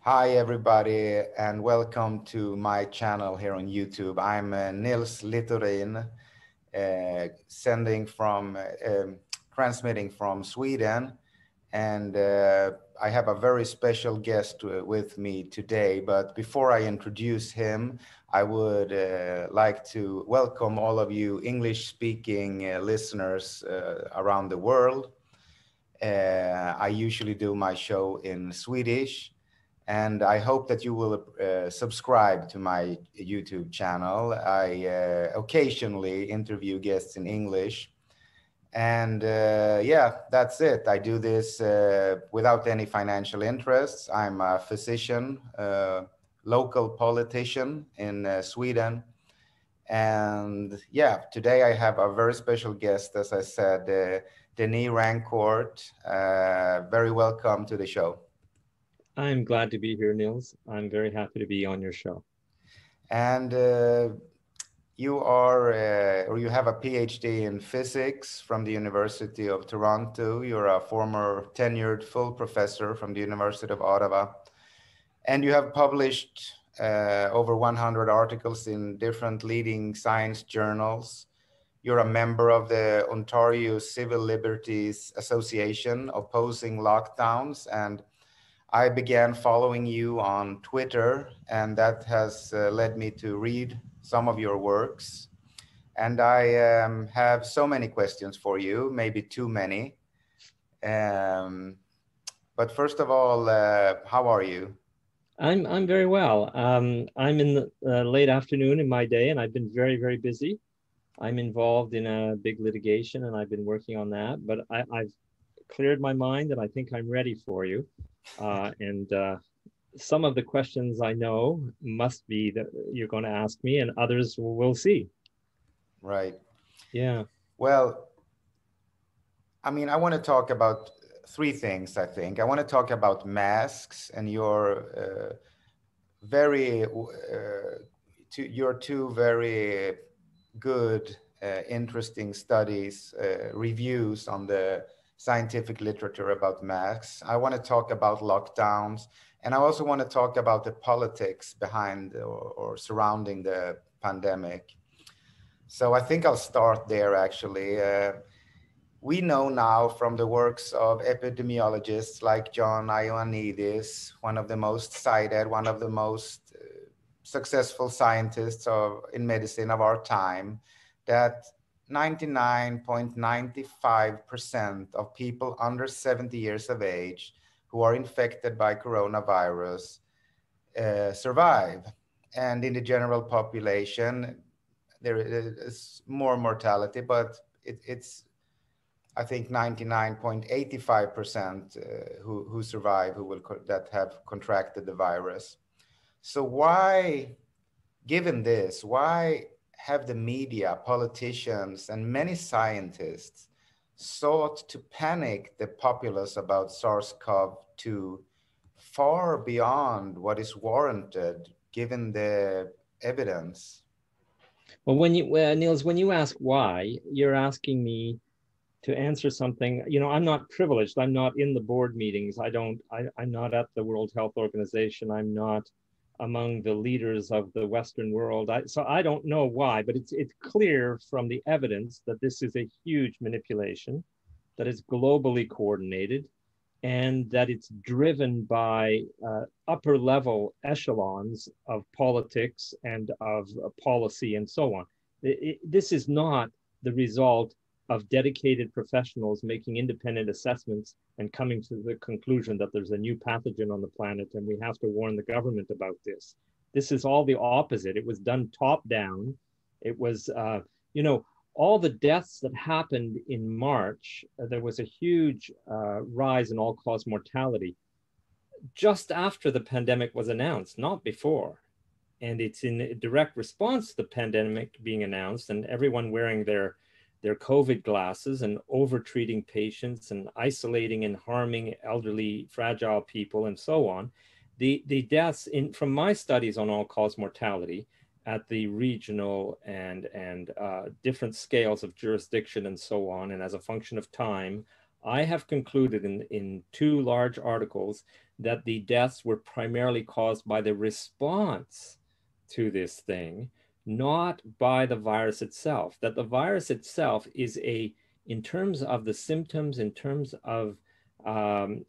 Hi, everybody, and welcome to my channel here on YouTube. I'm Nils sending from, transmitting from Sweden, and I have a very special guest with me today. But before I introduce him, I would like to welcome all of you English-speaking listeners around the world. I usually do my show in Swedish. And I hope that you will subscribe to my YouTube channel. I occasionally interview guests in English. And yeah, that's it. I do this without any financial interests. I'm a physician, local politician in Sweden. And yeah, today I have a very special guest, as I said, Denis Rancourt. Very welcome to the show. I'm glad to be here, Nils. I'm very happy to be on your show. And you are, or you have a PhD in physics from the University of Toronto. You're a former tenured full professor from the University of Ottawa. And you have published over 100 articles in different leading science journals. You're a member of the Ontario Civil Liberties Association opposing lockdowns, and I began following you on Twitter, and that has led me to read some of your works. And I have so many questions for you, maybe too many. Um, but first of all, how are you? I'm very well. I'm in the late afternoon in my day, and I've been very busy. I'm involved in a big litigation, and I've been working on that. But I've cleared my mind, and I think I'm ready for you. And some of the questions I know must be that you're going to ask me, and others we'll see. Right. Yeah. Well, I mean, I want to talk about three things, I think. I want to talk about masks and your your two very good, interesting studies, reviews on the scientific literature about masks. I want to talk about lockdowns, and I also want to talk about the politics behind or surrounding the pandemic. So I think I'll start there actually. We know now from the works of epidemiologists like John Ioannidis, one of the most cited, one of the most successful scientists in medicine of our time, that 99.95% of people under 70 years of age who are infected by coronavirus survive. And in the general population, there is more mortality, but it's I think 99.85% who survive, that have contracted the virus. So why, given this, why have the media, politicians, and many scientists sought to panic the populace about SARS-CoV-2 far beyond what is warranted given the evidence? Well, Niels, when you ask why, you're asking me to answer something. I'm not privileged. I'm not in the board meetings. I'm not at the World Health Organization. I'm not among the leaders of the Western world. So I don't know why, but it's clear from the evidence that this is a huge manipulation, that is globally coordinated, and that it's driven by upper level echelons of politics and of policy and so on. This is not the result of dedicated professionals making independent assessments and coming to the conclusion that there's a new pathogen on the planet and we have to warn the government about this. This is all the opposite. It was done top down. It was, all the deaths that happened in March, there was a huge rise in all-cause mortality just after the pandemic was announced, not before. And it's in direct response to the pandemic being announced and everyone wearing their COVID glasses and over-treating patients and isolating and harming elderly, fragile people and so on. The deaths from my studies on all-cause mortality at the regional and different scales of jurisdiction and so on, and as a function of time, I have concluded in two large articles that the deaths were primarily caused by the response to this thing, not by the virus itself. That the virus itself is in terms of the symptoms, in terms of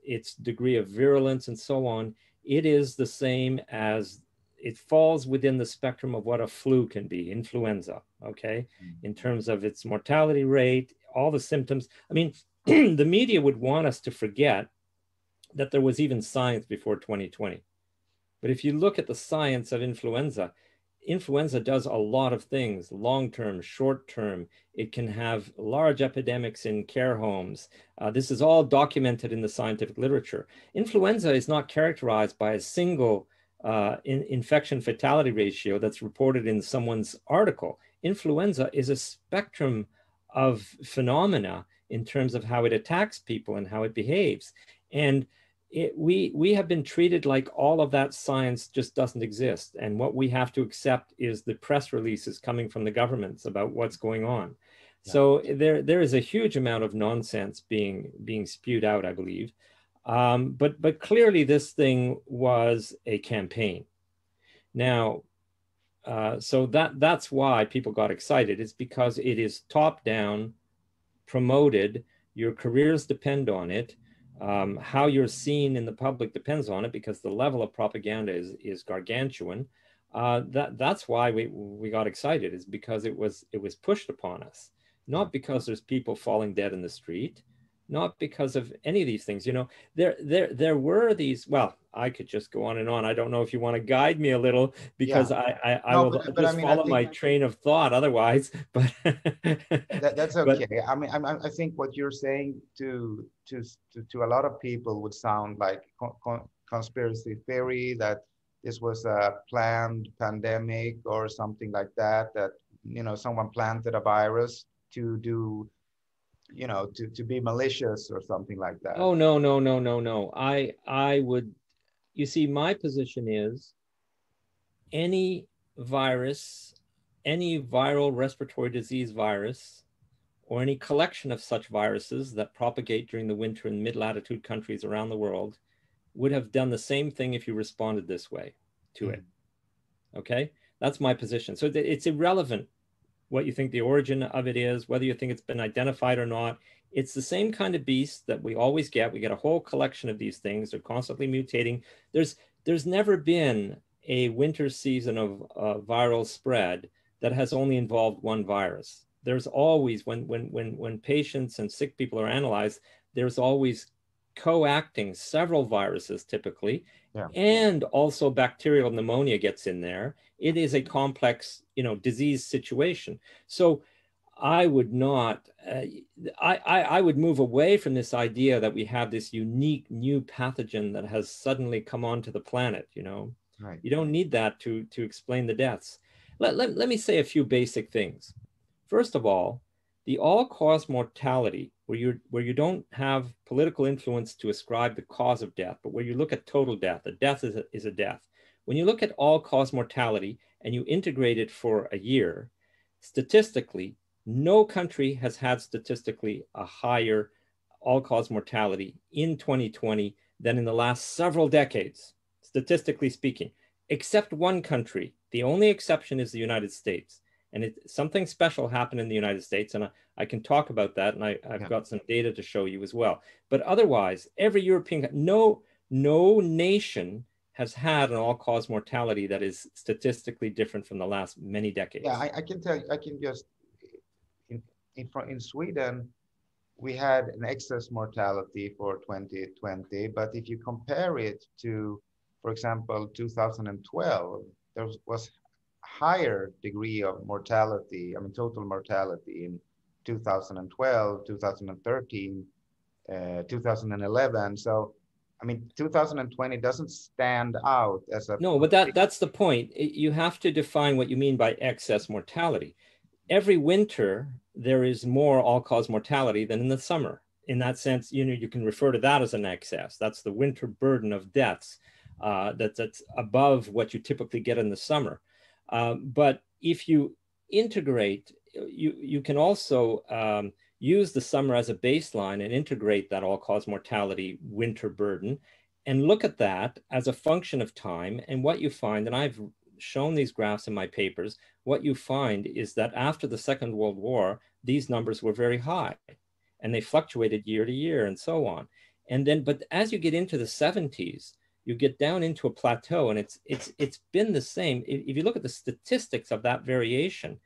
its degree of virulence and so on, it is the same as, it falls within the spectrum of what a flu can be, influenza, okay? In terms of its mortality rate, all the symptoms. I mean, the media would want us to forget that there was even science before 2020. But if you look at the science of influenza, influenza does a lot of things, long-term, short-term. It can have large epidemics in care homes. This is all documented in the scientific literature. Influenza is not characterized by a single infection fatality ratio that's reported in someone's article. Influenza is a spectrum of phenomena in terms of how it attacks people and how it behaves. And we have been treated like all of that science just doesn't exist. And what we have to accept is the press releases coming from the governments about what's going on. Yeah. So there is a huge amount of nonsense being spewed out, I believe. But clearly this thing was a campaign. Now, so that's why people got excited. It's because it is top down, promoted. Your careers depend on it. How you're seen in the public depends on it, because the level of propaganda is gargantuan. That's why we got excited, is because it was pushed upon us, not because there's people falling dead in the street, not because of any of these things. You know, there were these, well, I could just go on and on. I don't know if you want to guide me a little, because I will just I mean, follow my train of thought otherwise, but that's okay. But, I think what you're saying to a lot of people would sound like conspiracy theory, that this was a planned pandemic or something like that, that, you know, someone planted a virus to do, you know, to be malicious or something like that. Oh, no. I would, you see, my position is any virus, any viral respiratory disease virus, or any collection of such viruses that propagate during the winter in mid-latitude countries around the world would have done the same thing if you responded this way to it. Okay? That's my position. So it's irrelevant what you think the origin of it is, whether you think it's been identified or not. It's the same kind of beast that we always get. We get a whole collection of these things. They're constantly mutating. There's never been a winter season of viral spread that has only involved one virus. There's always, when patients and sick people are analyzed, there's always co-acting several viruses typically, and also bacterial pneumonia gets in there. It is a complex, you know, disease situation. So I would not, I would move away from this idea that we have this unique new pathogen that has suddenly come onto the planet, you know. Right. You don't need that to explain the deaths. Let me say a few basic things. First of all, the all-cause mortality, where you don't have political influence to ascribe the cause of death, but where you look at total death, a death is a death. When you look at all-cause mortality and you integrate it for a year, statistically, no country has had statistically a higher all-cause mortality in 2020 than in the last several decades, statistically speaking, except one country. The only exception is the United States. And something special happened in the United States, and I can talk about that, and I've got some data to show you as well. But otherwise, every European, no nation has had an all-cause mortality that is statistically different from the last many decades. Yeah, I can tell you, I can just, in Sweden, we had an excess mortality for 2020, but if you compare it to, for example, 2012, there was higher degree of mortality, I mean, total mortality in 2012, 2013, 2011. So, I mean, 2020 doesn't stand out as a... No, but that's the point. You have to define what you mean by excess mortality. Every winter, there is more all-cause mortality than in the summer. In that sense, you know, you can refer to that as an excess. That's the winter burden of deaths that's above what you typically get in the summer. But if you integrate, you can also use the summer as a baseline and integrate that all-cause mortality winter burden and look at that as a function of time. And what you find, and I've shown these graphs in my papers, what you find is that after the Second World War, these numbers were very high and they fluctuated year to year and so on. And then, but as you get into the 70s, you get down into a plateau, and it's been the same. If you look at the statistics of that variation,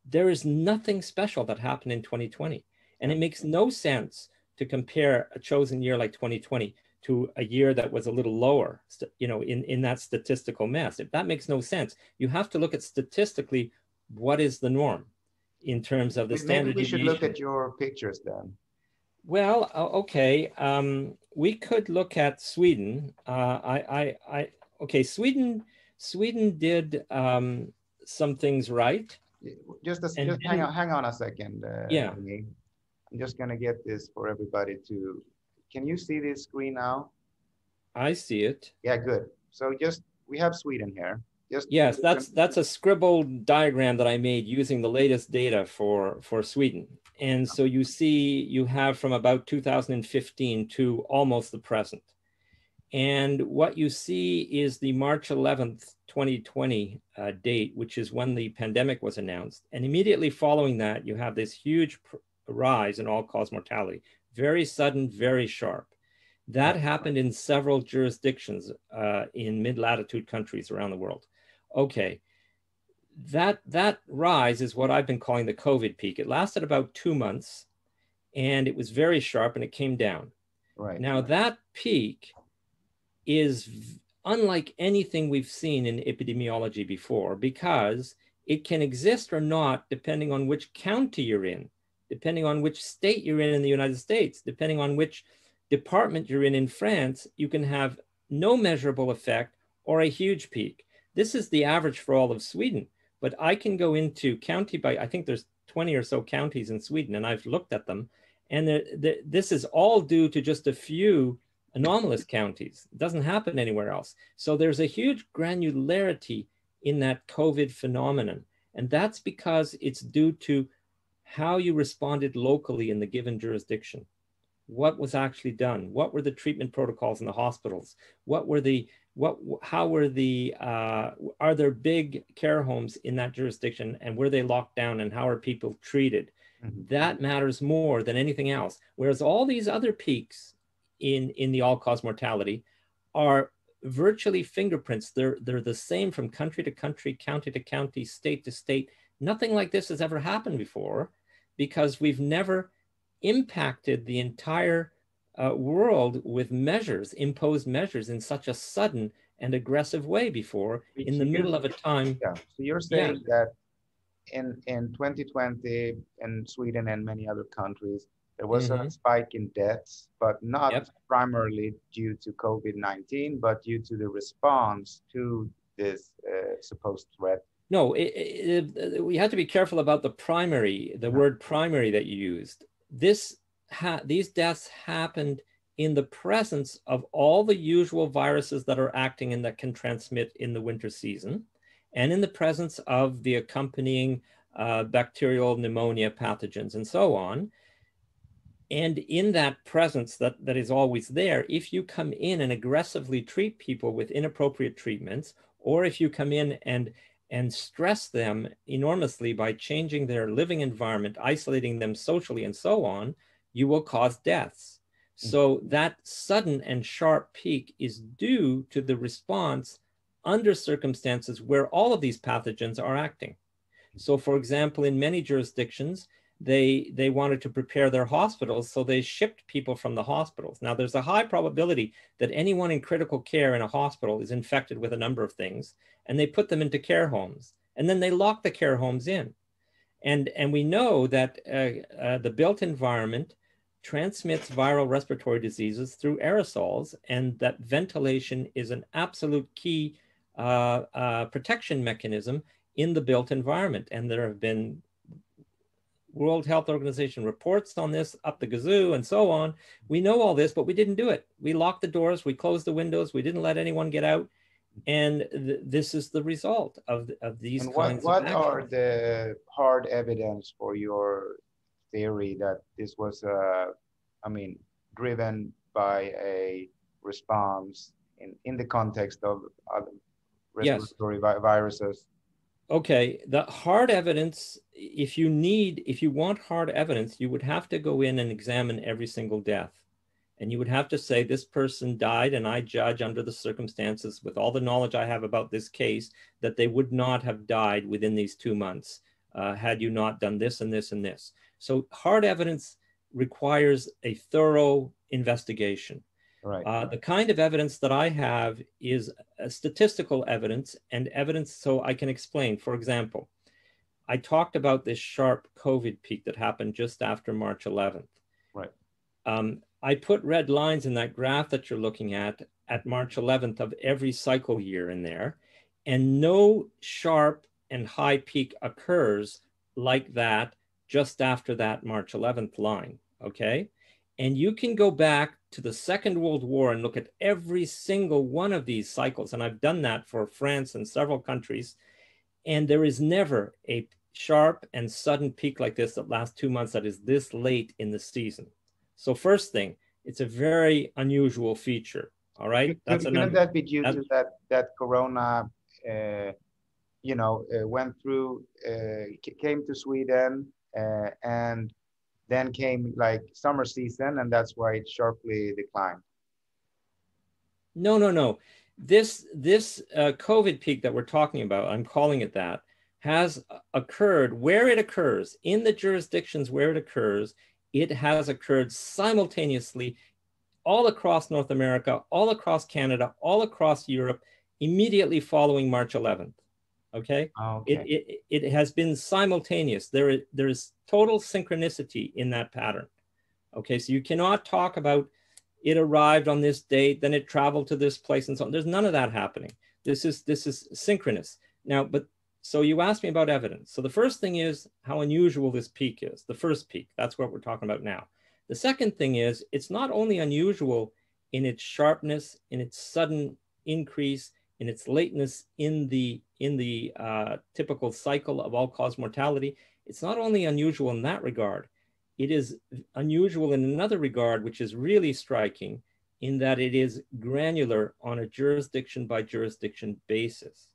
there is nothing special that happened in 2020. And it makes no sense to compare a chosen year like 2020 to a year that was a little lower, you know, in that statistical mess. If that makes no sense, you have to look at statistically what is the norm in terms of the standard deviation. Maybe we should look at your pictures then. Well, okay. We could look at Sweden. Okay, Sweden did some things right. Just hang on a second. Yeah. I'm just gonna get this for everybody to. Can you see this screen now? I see it. Yeah, good. So we have Sweden here. Yes, that's a scribbled diagram that I made using the latest data for Sweden. And so you see, you have from about 2015 to almost the present. And what you see is the March 11th, 2020 date, which is when the pandemic was announced. And immediately following that, you have this huge rise in all-cause mortality. Very sudden, very sharp. That happened in several jurisdictions in mid-latitude countries around the world. Okay, that rise is what I've been calling the COVID peak. It lasted about 2 months, and it was very sharp, and it came down. Right. Now that peak is unlike anything we've seen in epidemiology before, because it can exist or not depending on which county you're in, depending on which state you're in the United States, depending on which department you're in France. You can have no measurable effect or a huge peak. This is the average for all of Sweden, but I can go into county by, I think there's 20 or so counties in Sweden, and I've looked at them, and this is all due to just a few anomalous counties. It doesn't happen anywhere else. So there's a huge granularity in that COVID phenomenon, and that's because it's due to how you responded locally in the given jurisdiction. What was actually done? What were the treatment protocols in the hospitals? Are there big care homes in that jurisdiction, and were they locked down, and how are people treated? Mm-hmm. That matters more than anything else. Whereas all these other peaks in the all-cause mortality are virtually fingerprints. They're the same from country to country, county to county, state to state. Nothing like this has ever happened before, because we've never impacted the entire world with imposed measures in such a sudden and aggressive way before, in the middle of a time. Yeah. So you're saying that in 2020 in Sweden and many other countries, there was a spike in deaths, but not primarily due to COVID-19, but due to the response to this supposed threat. No, we had to be careful about the word primary that you used. These deaths happened in the presence of all the usual viruses that are acting and that can transmit in the winter season, and in the presence of the accompanying bacterial pneumonia pathogens and so on. And in that presence that is always there, if you come in and aggressively treat people with inappropriate treatments, or if you come in and stress them enormously by changing their living environment, isolating them socially and so on, you will cause deaths. So that sudden and sharp peak is due to the response under circumstances where all of these pathogens are acting. So for example, in many jurisdictions, they wanted to prepare their hospitals, so they shipped people from the hospitals. Now, there's a high probability that anyone in critical care in a hospital is infected with a number of things, and they put them into care homes, and then they lock the care homes in. And we know that the built environment transmits viral respiratory diseases through aerosols, and that ventilation is an absolute key protection mechanism in the built environment. And there have been World Health Organization reports on this up the gazoo and so on. We know all this, but we didn't do it. We locked the doors, we closed the windows, we didn't let anyone get out. And this is the result of these kinds of actions. What are the hard evidence for your theory that this was, I mean, driven by a response in the context of other Yes. respiratory viruses. Okay, the hard evidence, if you want hard evidence, you would have to go in and examine every single death. And you would have to say, this person died, and I judge under the circumstances, with all the knowledge I have about this case, that they would not have died within these 2 months had you not done this and this and this. So hard evidence requires a thorough investigation. Right. The kind of evidence that I have is statistical evidence and evidence so I can explain. For example, I talked about this sharp COVID peak that happened just after March 11th. Right. I put red lines in that graph that you're looking at March 11th of every cycle year in there, and no sharp and high peak occurs like that just after that March 11th line, okay? And you can go back to the Second World War and look at every single one of these cycles, and I've done that for France and several countries, and there is never a sharp and sudden peak like this that lasts 2 months that is this late in the season. So first thing, it's a very unusual feature. All right, Couldn't that be due to that Corona, went through, came to Sweden, and then came like summer season, and that's why it sharply declined? No. This COVID peak that we're talking about, I'm calling it that, has occurred where it occurs, in the jurisdictions where it occurs. It has occurred simultaneously all across North America, all across Canada, all across Europe, immediately following March 11th. Okay? Okay. It has been simultaneous. There is total synchronicity in that pattern. Okay, so you cannot talk about it arrived on this date, then it traveled to this place and so on. There's none of that happening. This is synchronous. Now, so you asked me about evidence. So the first thing is how unusual this peak is, the first peak. That's what we're talking about now. The second thing is it's not only unusual in its sharpness, in its sudden increase, in its lateness in the typical cycle of all-cause mortality. It's not only unusual in that regard, it is unusual in another regard, which is really striking, in that it is granular on a jurisdiction by jurisdiction basis.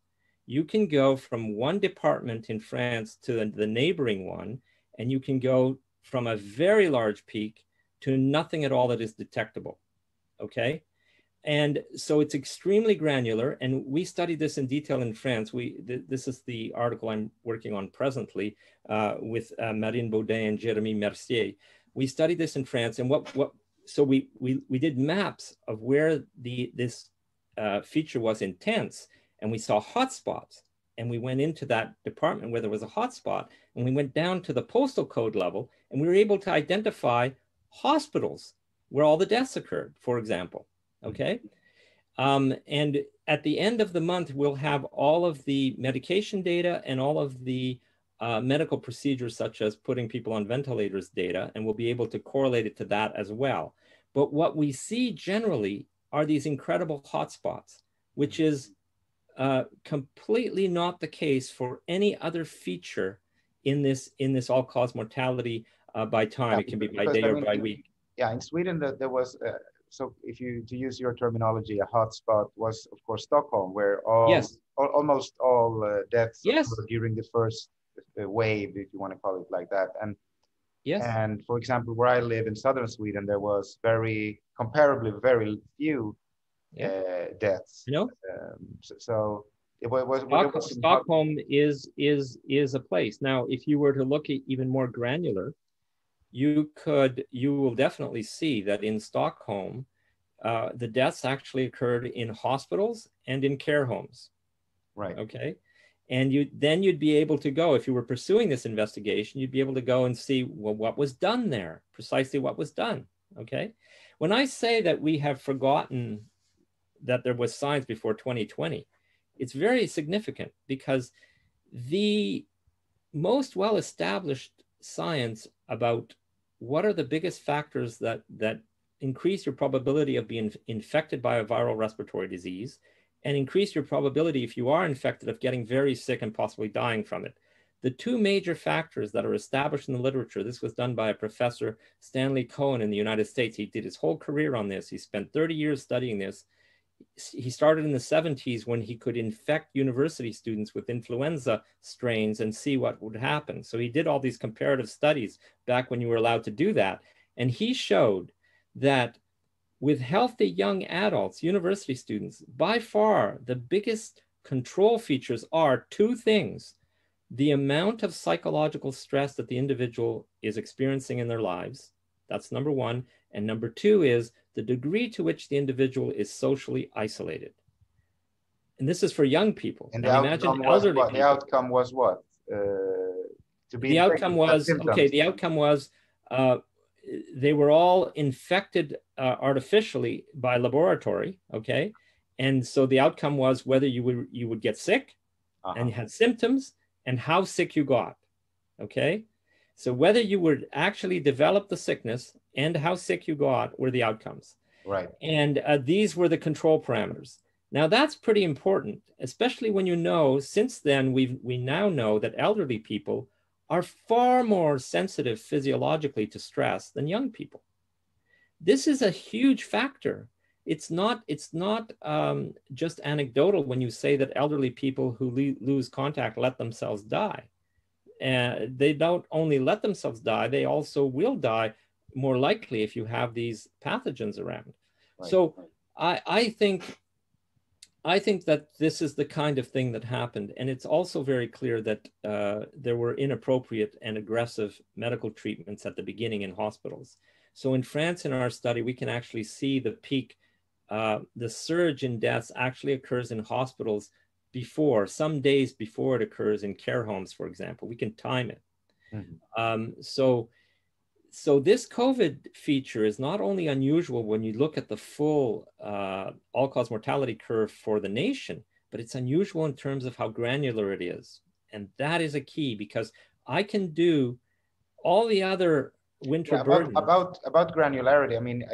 You can go from one department in France to the neighboring one, and you can go from a very large peak to nothing at all that is detectable, okay? And so it's extremely granular, and we studied this in detail in France. This is the article I'm working on presently with Marine Baudin and Jérémy Mercier. We studied this in France, and so we did maps of where this feature was intense, and we saw hotspots, and we went into that department where there was a hotspot, and we went down to the postal code level, and we were able to identify hospitals where all the deaths occurred, for example. Okay. And at the end of the month, we'll have all of the medication data and all of the medical procedures, such as putting people on ventilators data, and we'll be able to correlate it to that as well. But what we see generally are these incredible hotspots, which is completely not the case for any other feature in this all-cause mortality by time. Yeah, it can be by because, day or by week. Yeah, in Sweden, there was, so if to use your terminology, a hotspot was, of course, Stockholm, where almost all deaths occurred during the first wave, if you want to call it like that. And for example, where I live in southern Sweden, there was comparably very few deaths. You know, so it was Stockholm is a place. Now, if you were to look at even more granular, you will definitely see that in Stockholm, the deaths actually occurred in hospitals and in care homes. Right. Okay. And you'd be able to go, if you were pursuing this investigation, you'd be able to go and see, well, what was done there, precisely what was done. Okay. When I say that we have forgotten that there was science before 2020, it's very significant, because the most well-established science about what are the biggest factors that increase your probability of being infected by a viral respiratory disease and increase your probability, if you are infected, of getting very sick and possibly dying from it. the two major factors that are established in the literature, this was done by a professor, Stanley Cohen in the United States. He did his whole career on this. He spent 30 years studying this. He started in the 70s when he could infect university students with influenza strains and see what would happen. So he did all these comparative studies back when you were allowed to do that. And he showed that with healthy young adults, university students, by far the biggest control features are two things: the amount of psychological stress that the individual is experiencing in their lives. That's number one. And number two is the degree to which the individual is socially isolated. And this is for young people. And Now imagine elderly people. The outcome was what? To be the outcome was, okay, the outcome was they were all infected artificially by laboratory, okay? And so the outcome was whether you would get sick and you had symptoms and how sick you got, okay? So whether you would actually develop the sickness and how sick you got were the outcomes. Right. And these were the control parameters. Now that's pretty important, especially when you know, since then we now know that elderly people are far more sensitive physiologically to stress than young people. This is a huge factor. It's not just anecdotal when you say that elderly people who lose contact let themselves die. They don't only let themselves die, they also will die more likely if you have these pathogens around. Right. So I think that this is the kind of thing that happened. And it's also very clear that there were inappropriate and aggressive medical treatments at the beginning in hospitals. So in France, in our study, we can actually see the peak, the surge in deaths actually occurs in hospitals before, some days before it occurs in care homes, for example. We can time it. Mm-hmm. So this COVID feature is not only unusual when you look at the full all-cause mortality curve for the nation, but it's unusual in terms of how granular it is. And that is a key, because I can do all the other winter burdens. About granularity, I mean,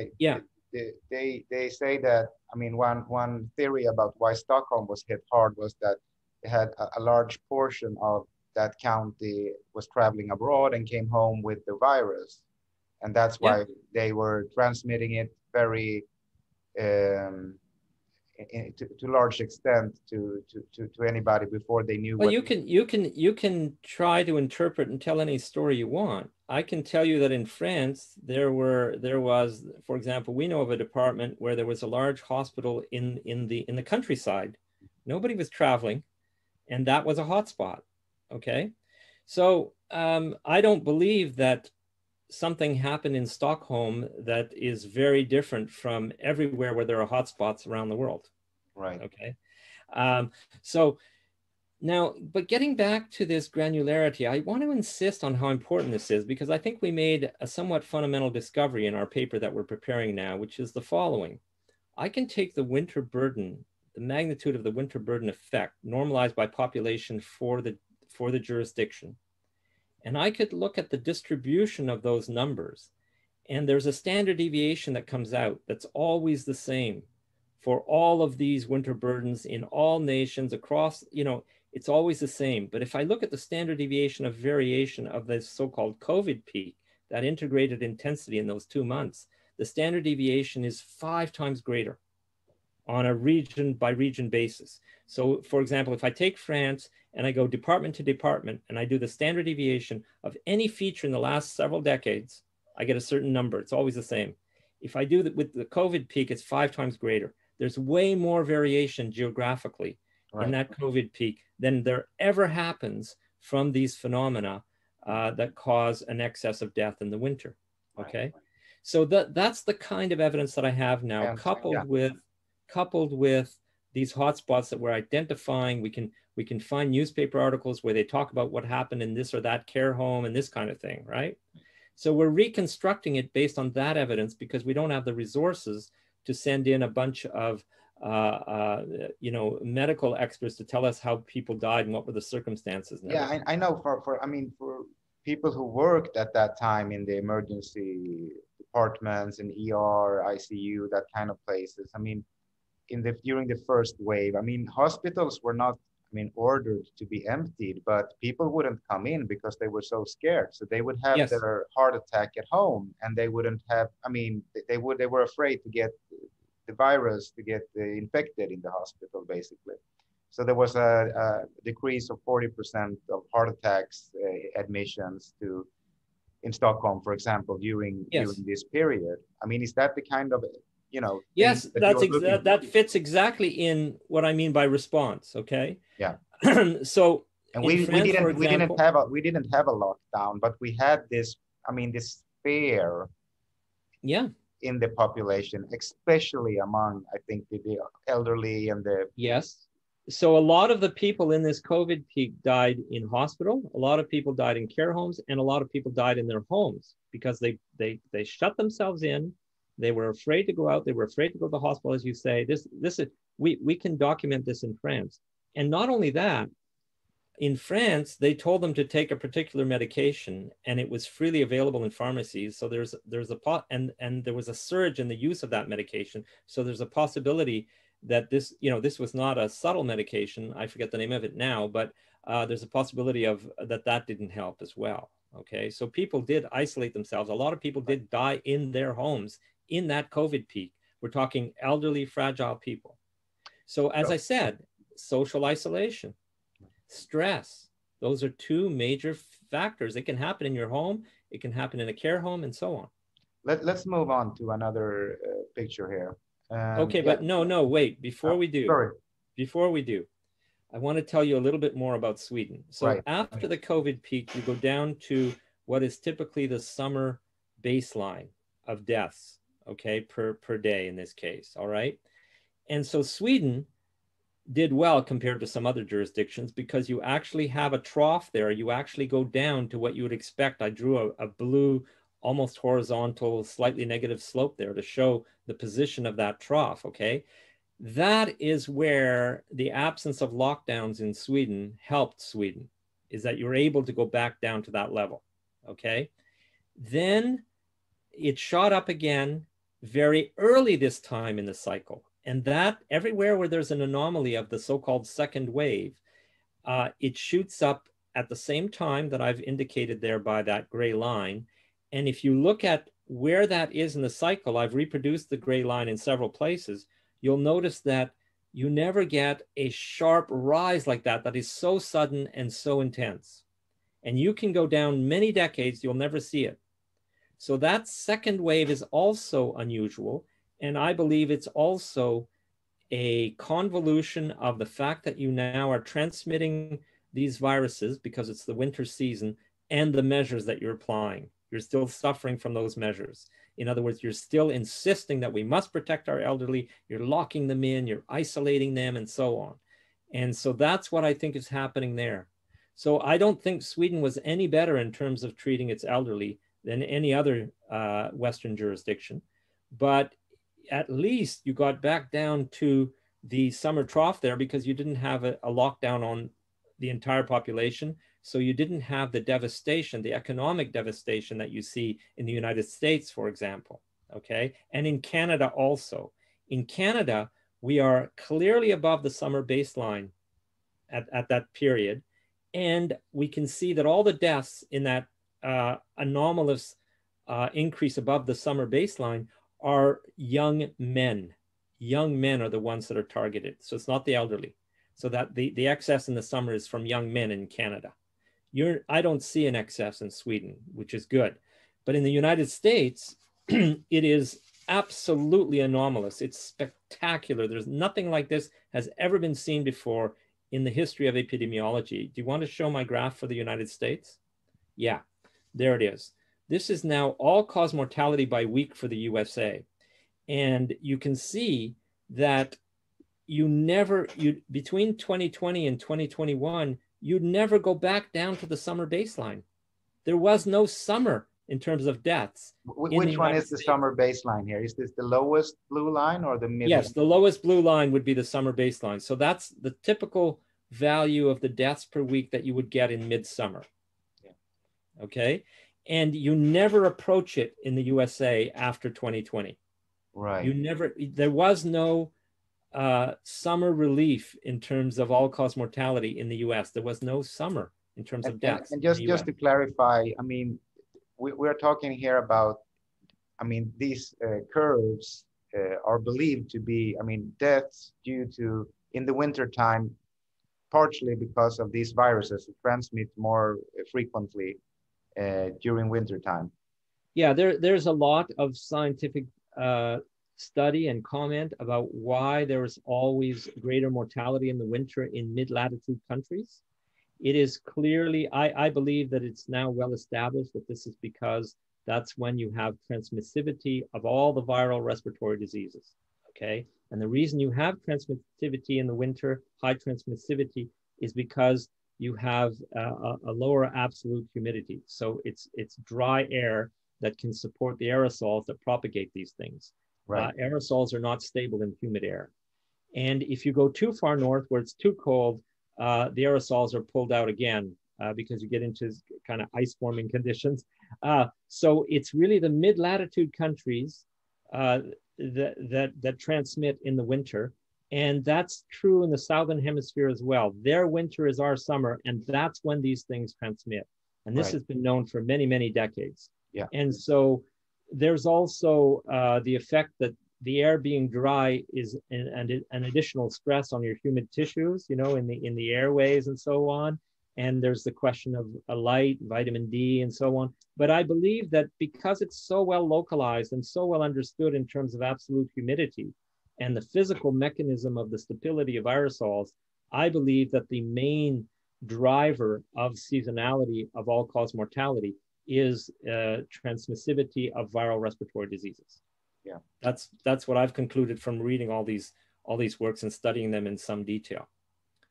they say that, I mean, one theory about why Stockholm was hit hard was that they had a large portion of that county was traveling abroad and came home with the virus. And that's why they were transmitting it very, to large extent to anybody before they knew. Well, you can try to interpret and tell any story you want. I can tell you that in France, there was, for example, we know of a department where there was a large hospital in the countryside. Nobody was traveling, and that was a hotspot. Okay, so I don't believe that something happened in Stockholm that is very different from everywhere where there are hotspots around the world. Right. Okay. So now, but getting back to this granularity, I want to insist on how important this is, because I think we made a somewhat fundamental discovery in our paper that we're preparing now, which is the following. I can take the winter burden, the magnitude of the winter burden effect normalized by population for the jurisdiction. And I could look at the distribution of those numbers. And there's a standard deviation that comes out that's always the same for all of these winter burdens in all nations across, it's always the same. But if I look at the standard deviation of variation of this so-called COVID peak, that integrated intensity in those 2 months, the standard deviation is 5 times greater on a region by region basis. So for example, if I take France and I go department to department and I do the standard deviation of any feature in the last several decades, I get a certain number. It's always the same. If I do that with the COVID peak, it's 5 times greater. There's way more variation geographically in that COVID peak than there ever happens from these phenomena that cause an excess of death in the winter. Okay, so that's the kind of evidence that I have now, coupled with these hotspots that we're identifying. We can find newspaper articles where they talk about what happened in this or that care home and this kind of thing, right? So we're reconstructing it based on that evidence, because we don't have the resources to send in a bunch of medical experts to tell us how people died and what were the circumstances. Yeah, I know for people who worked at that time in the emergency departments and ER, ICU, that kind of places. I mean, during the first wave, I mean, hospitals were not, mean, ordered to be emptied, but people wouldn't come in because they were so scared. So they would have Yes. their heart attack at home, and they wouldn't have. I mean, they were afraid to get the virus, to get infected in the hospital, basically. So there was a decrease of 40% of heart attacks admissions to in Stockholm, for example, during Yes. this period. I mean, is that the kind of thing Yes, that you're looking for? that fits exactly in what I mean by response. Okay. Yeah. So And in we France, for example, we didn't have a lockdown, but we had this, I mean, this fear yeah, in the population, especially among, I think, the elderly and the. yes. So a lot of the people in this COVID peak died in hospital. A lot of people died in care homes, and a lot of people died in their homes because they shut themselves in. They were afraid to go out. They were afraid to go to the hospital, as you say. This is we can document this in France, and not only that. In France, they told them to take a particular medication, and it was freely available in pharmacies. So there's a pot, and there was a surge in the use of that medication. So there's a possibility that this was not a subtle medication. I forget the name of it now, but there's a possibility of that didn't help as well. Okay, so people did isolate themselves. A lot of people did die in their homes in that COVID peak. We're talking elderly, fragile people. So as I said, social isolation, stress. Those are two major factors. It can happen in your home, it can happen in a care home, and so on. Let's move on to another picture here. Okay, Yeah. but no, wait. Before we Sorry. I want to tell you a little bit more about Sweden. So Right. after the COVID peak, you go down to what is typically the summer baseline of deaths, okay, per day in this case, all right? And so Sweden did well compared to some other jurisdictions because you actually have a trough there. You actually go down to what you would expect. I drew a blue, almost horizontal, slightly negative slope there to show the position of that trough, okay? That is where the absence of lockdowns in Sweden helped Sweden, is that you're able to go back down to that level, okay? Then it shot up again very early this time in the cycle. And that everywhere where there's an anomaly of the so-called second wave, it shoots up at the same time that I've indicated there by that gray line. And if you look at where that is in the cycle, I've reproduced the gray line in several places, you'll notice that you never get a sharp rise like that is so sudden and so intense. And you can go down many decades, you'll never see it. So that second wave is also unusual. And I believe it's also a convolution of the fact that you now are transmitting these viruses because it's the winter season and the measures that you're applying. You're still suffering from those measures. In other words, you're still insisting that we must protect our elderly. You're locking them in, you're isolating them, and so on. And so that's what I think is happening there. So I don't think Sweden was any better in terms of treating its elderly than any other Western jurisdiction. But at least you got back down to the summer trough there because you didn't have a lockdown on the entire population. So you didn't have the devastation, the economic devastation that you see in the United States, for example, okay? And in Canada also. In Canada, we are clearly above the summer baseline at that period. And we can see that all the deaths in that anomalous increase above the summer baseline are young men. Young men are the ones that are targeted. So it's not the elderly. So that the excess in the summer is from young men in Canada. I don't see an excess in Sweden, which is good. But in the United States, it is absolutely anomalous. It's spectacular. There's nothing like this has ever been seen before in the history of epidemiology. Do you want to show my graph for the United States? Yeah, there it is. This is now all-cause mortality by week for the USA. And you can see that between 2020 and 2021, you'd never go back down to the summer baseline. There was no summer in terms of deaths. Which one is the summer baseline here? Is this the lowest blue line or the middle? Yes, the lowest blue line would be the summer baseline. So that's the typical value of the deaths per week that you would get in midsummer. Yeah. Okay. And you never approach it in the USA after 2020. Right. There was no summer relief in terms of all-cause mortality in the US. There was no summer in terms of deaths And in the US. just to clarify, I mean, we're talking here about, I mean, these curves are believed to be, I mean, deaths due to, in the winter time, partially because of these viruses that transmit more frequently during winter time. Yeah, there's a lot of scientific study and comment about why there is always greater mortality in the winter in mid-latitude countries. It is clearly, I believe that it's now well established that this is because that's when you have transmissivity of all the viral respiratory diseases, okay? And the reason you have transmissivity in the winter, high transmissivity, is because you have a lower absolute humidity. So it's dry air that can support the aerosols that propagate these things. Right. Aerosols are not stable in humid air. And if you go too far north where it's too cold, the aerosols are pulled out again because you get into kind of ice forming conditions. So it's really the mid-latitude countries that transmit in the winter. And that's true in the Southern Hemisphere as well. Their winter is our summer, and that's when these things transmit. And this has been known for many, many decades. Yeah. And so there's also the effect that the air being dry is an additional stress on your humid tissues, you know, in the airways and so on. And there's the question of light, vitamin D, and so on. But I believe that because it's so well localized and so well understood in terms of absolute humidity and the physical mechanism of the stability of aerosols, I believe that the main driver of seasonality of all-cause mortality is transmissivity of viral respiratory diseases. Yeah, that's what I've concluded from reading all these works and studying them in some detail.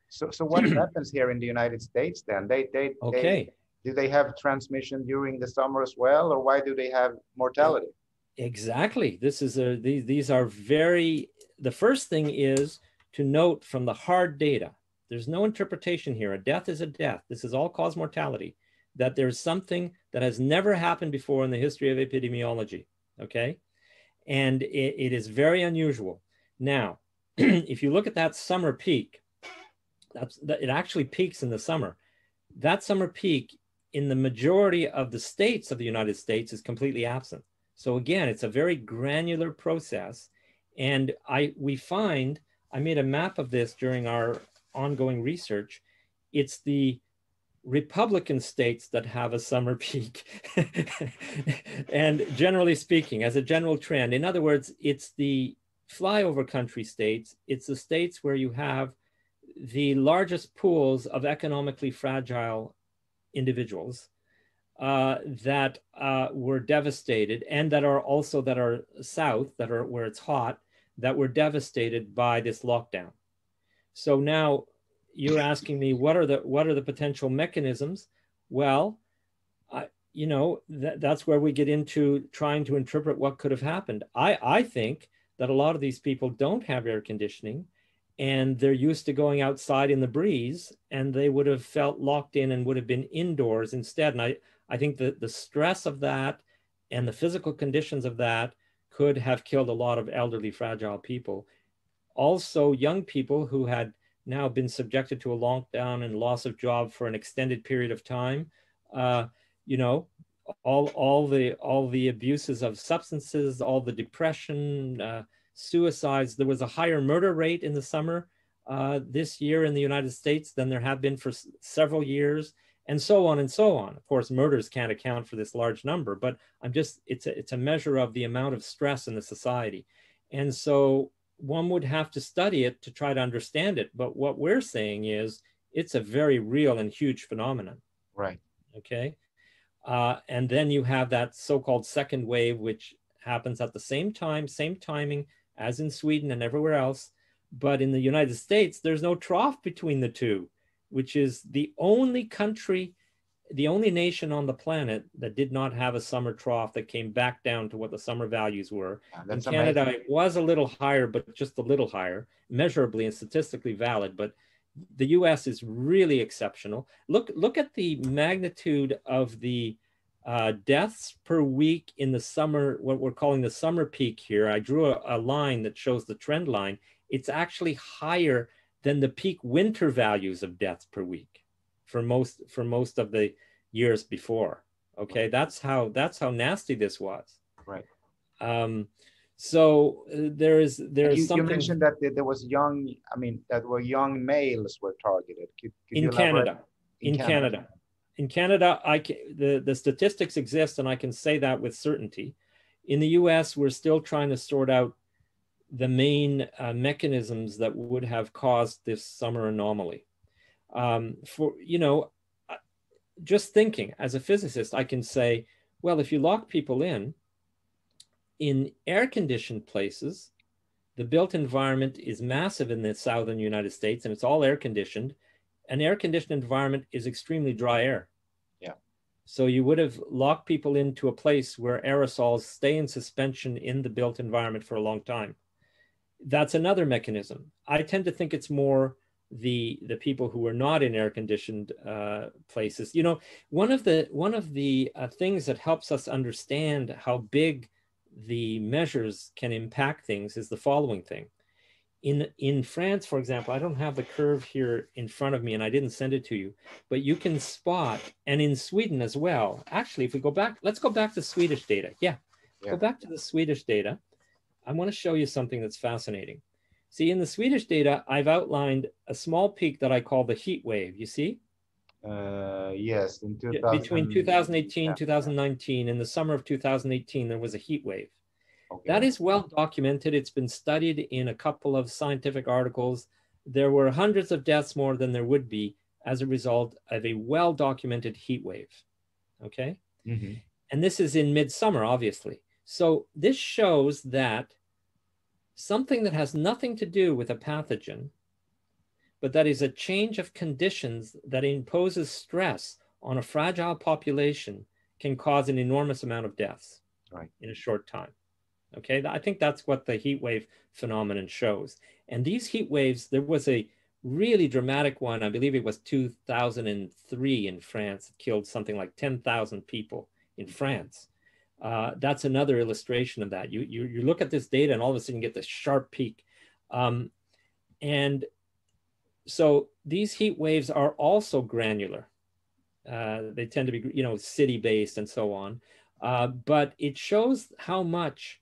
So what happens here in the United States then? Do they have transmission during the summer as well, or why do they have mortality? Exactly. This is these are very. The first thing is to note from the hard data. There's no interpretation here. A death is a death. This is all-cause mortality. That there's something that has never happened before in the history of epidemiology. Okay. And it is very unusual. Now, if you look at that summer peak, it actually peaks in the summer. That summer peak in the majority of the states of the United States is completely absent. So again, it's a very granular process. And we find, I made a map of this during our ongoing research. It's the Republican states that have a summer peak. And generally speaking, as a general trend, in other words, it's the flyover country states, it's the states where you have the largest pools of economically fragile individuals that were devastated, and that are south, that are where it's hot, that were devastated by this lockdown. So now you're asking me, what are the potential mechanisms? Well, you know, that's where we get into trying to interpret what could have happened. I think that a lot of these people don't have air conditioning, and they're used to going outside in the breeze, and they would have felt locked in and would have been indoors instead. And I think that the stress of that and the physical conditions of that could have killed a lot of elderly, fragile people. Also, young people who had now been subjected to a lockdown and loss of job for an extended period of time. You know, all the abuses of substances, all the depression, suicides. There was a higher murder rate in the summer this year in the United States than there have been for several years, and so on and so on. Of course, murders can't account for this large number, but it's a measure of the amount of stress in the society. And so one would have to study it to try to understand it. But what we're saying is it's a very real and huge phenomenon. Right. Okay. And then you have that so-called second wave, which happens at the same time, same timing as in Sweden and everywhere else. But in the United States, there's no trough between the two, which is the only country, the only nation on the planet that did not have a summer trough that came back down to what the summer values were. In Canada, amazing. It was a little higher, but just a little higher, measurably and statistically valid. But the US is really exceptional. Look at the magnitude of the deaths per week in the summer, what we're calling the summer peak here. I drew a line that shows the trend line. it's actually higher than the peak winter values of deaths per week for most of the years before. Okay, that's how nasty this was. Right. So there is something. You mentioned that there was young, I mean, that were young males were targeted. Could you elaborate? In Canada. In Canada, the statistics exist, and I can say that with certainty. In the US, we're still trying to sort out the main mechanisms that would have caused this summer anomaly. Just thinking as a physicist, I can say, well, if you lock people in air-conditioned places, the built environment is massive in the southern United States, and it's all air-conditioned. An air-conditioned environment is extremely dry air. Yeah. So you would have locked people into a place where aerosols stay in suspension in the built environment for a long time. That's another mechanism. I tend to think it's more the people who are not in air-conditioned places. One of the things that helps us understand how big the measures can impact things is the following thing. In France, for example, I don't have the curve here in front of me, and I didn't send it to you, but you can spot, and in Sweden as well. Actually, if we go back, let's go back to Swedish data. Yeah. Go back to the Swedish data. I want to show you something that's fascinating. See, in the Swedish data, I've outlined a small peak that I call the heat wave. You see? Yes, in between 2018, 2019, in the summer of 2018, there was a heat wave. Okay. That is well documented. It's been studied in a couple of scientific articles. There were hundreds of deaths more than there would be as a result of a well-documented heat wave. Okay? Mm-hmm. And this is in midsummer, obviously. So this shows that something that has nothing to do with a pathogen, but that is a change of conditions that imposes stress on a fragile population, can cause an enormous amount of deaths in a short time. Okay, I think that's what the heat wave phenomenon shows. And these heat waves, there was a really dramatic one, I believe it was 2003 in France, it killed something like 10,000 people in France. That's another illustration of that. You look at this data and all of a sudden you get this sharp peak. And so these heat waves are also granular. They tend to be, city-based and so on. But it shows how much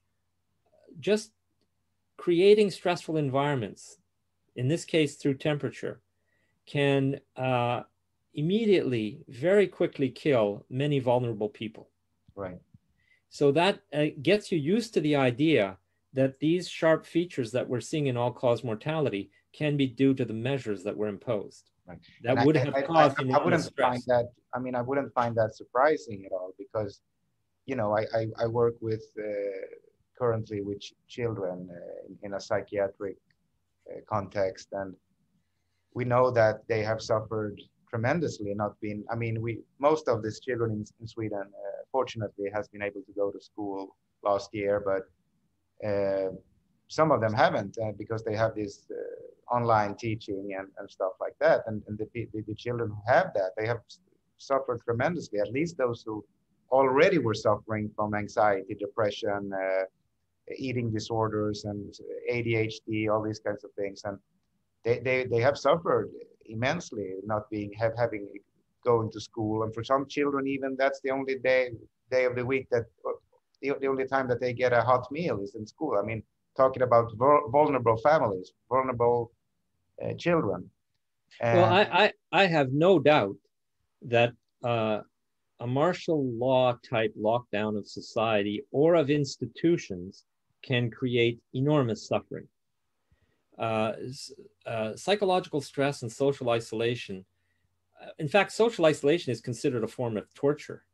just creating stressful environments, in this case through temperature, can immediately, very quickly kill many vulnerable people. Right. So that gets you used to the idea that these sharp features that we're seeing in all-cause mortality can be due to the measures that were imposed. Right. That would have caused enormous stress. I wouldn't find that surprising at all, because, I work with currently with children in a psychiatric context, and we know that they have suffered tremendously, most of these children in Sweden, fortunately, has been able to go to school last year, but some of them haven't, because they have this online teaching and stuff like that. And the children who have that, they have suffered tremendously, at least those who already were suffering from anxiety, depression, eating disorders, and ADHD, all these kinds of things. And they have suffered immensely not having going to school. And for some children, even that's the only day of the week that the only time that they get a hot meal is in school. Talking about vulnerable families, vulnerable children. Well, I have no doubt that a martial law type lockdown of society or of institutions can create enormous suffering. Psychological stress and social isolation. In fact, social isolation is considered a form of torture.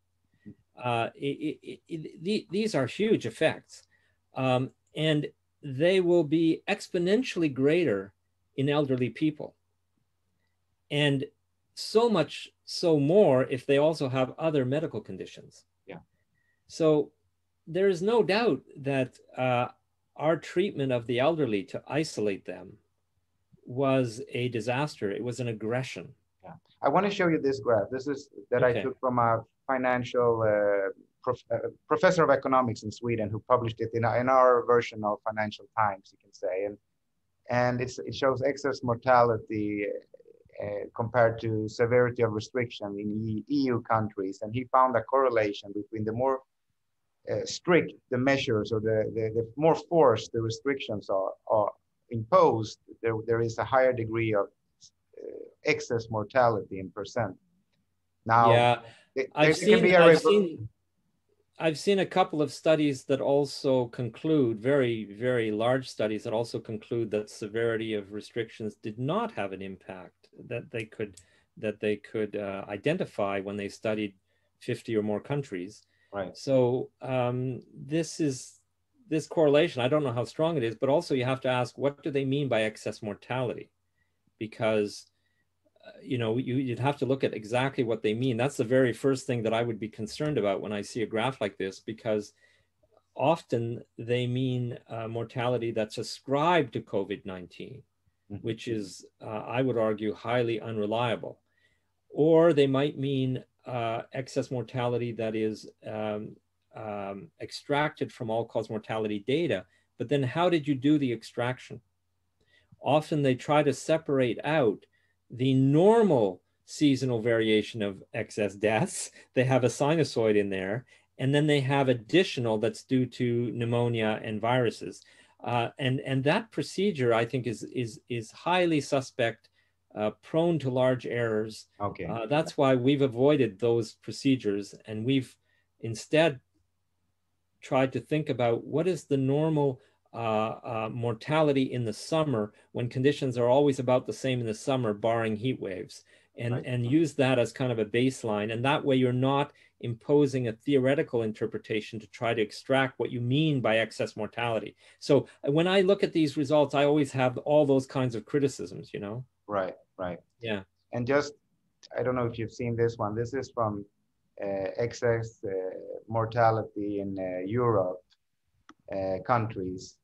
These are huge effects. And they will be exponentially greater in elderly people. And so much so more if they also have other medical conditions. Yeah. So there is no doubt that our treatment of the elderly to isolate them was a disaster. It was an aggression. Yeah. I want to show you this graph. This is that I took from a financial professor of economics in Sweden, who published it in our version of Financial Times, you can say. and it shows excess mortality compared to severity of restriction in EU countries. And he found a correlation between the more strict the measures, or the more forced the restrictions are imposed, there is a higher degree of excess mortality in percent. Now, Yeah, there can be a I've seen a couple of studies that also conclude, very, very large studies that also conclude that severity of restrictions did not have an impact that they could identify when they studied 50 or more countries. Right. So this correlation, I don't know how strong it is, but also you have to ask, what do they mean by excess mortality? Because you'd have to look at exactly what they mean. That's the very first thing that I would be concerned about when I see a graph like this, because often they mean mortality that's ascribed to COVID-19, which is, I would argue, highly unreliable. Or they might mean excess mortality that is extracted from all-cause mortality data. But then how did you do the extraction? Often they try to separate out the normal seasonal variation of excess deaths. They have a sinusoid in there, and then they have additional that's due to pneumonia and viruses. And that procedure, I think, is highly suspect, prone to large errors. Okay. That's why we've avoided those procedures, and we've instead tried to think about what is the normal mortality in the summer, when conditions are always about the same in the summer, barring heat waves, and use that as kind of a baseline. And that way you're not imposing a theoretical interpretation to try to extract what you mean by excess mortality. So when I look at these results, I always have all those kinds of criticisms, Right. Yeah. And just, I don't know if you've seen this one. This is from excess mortality in Europe countries.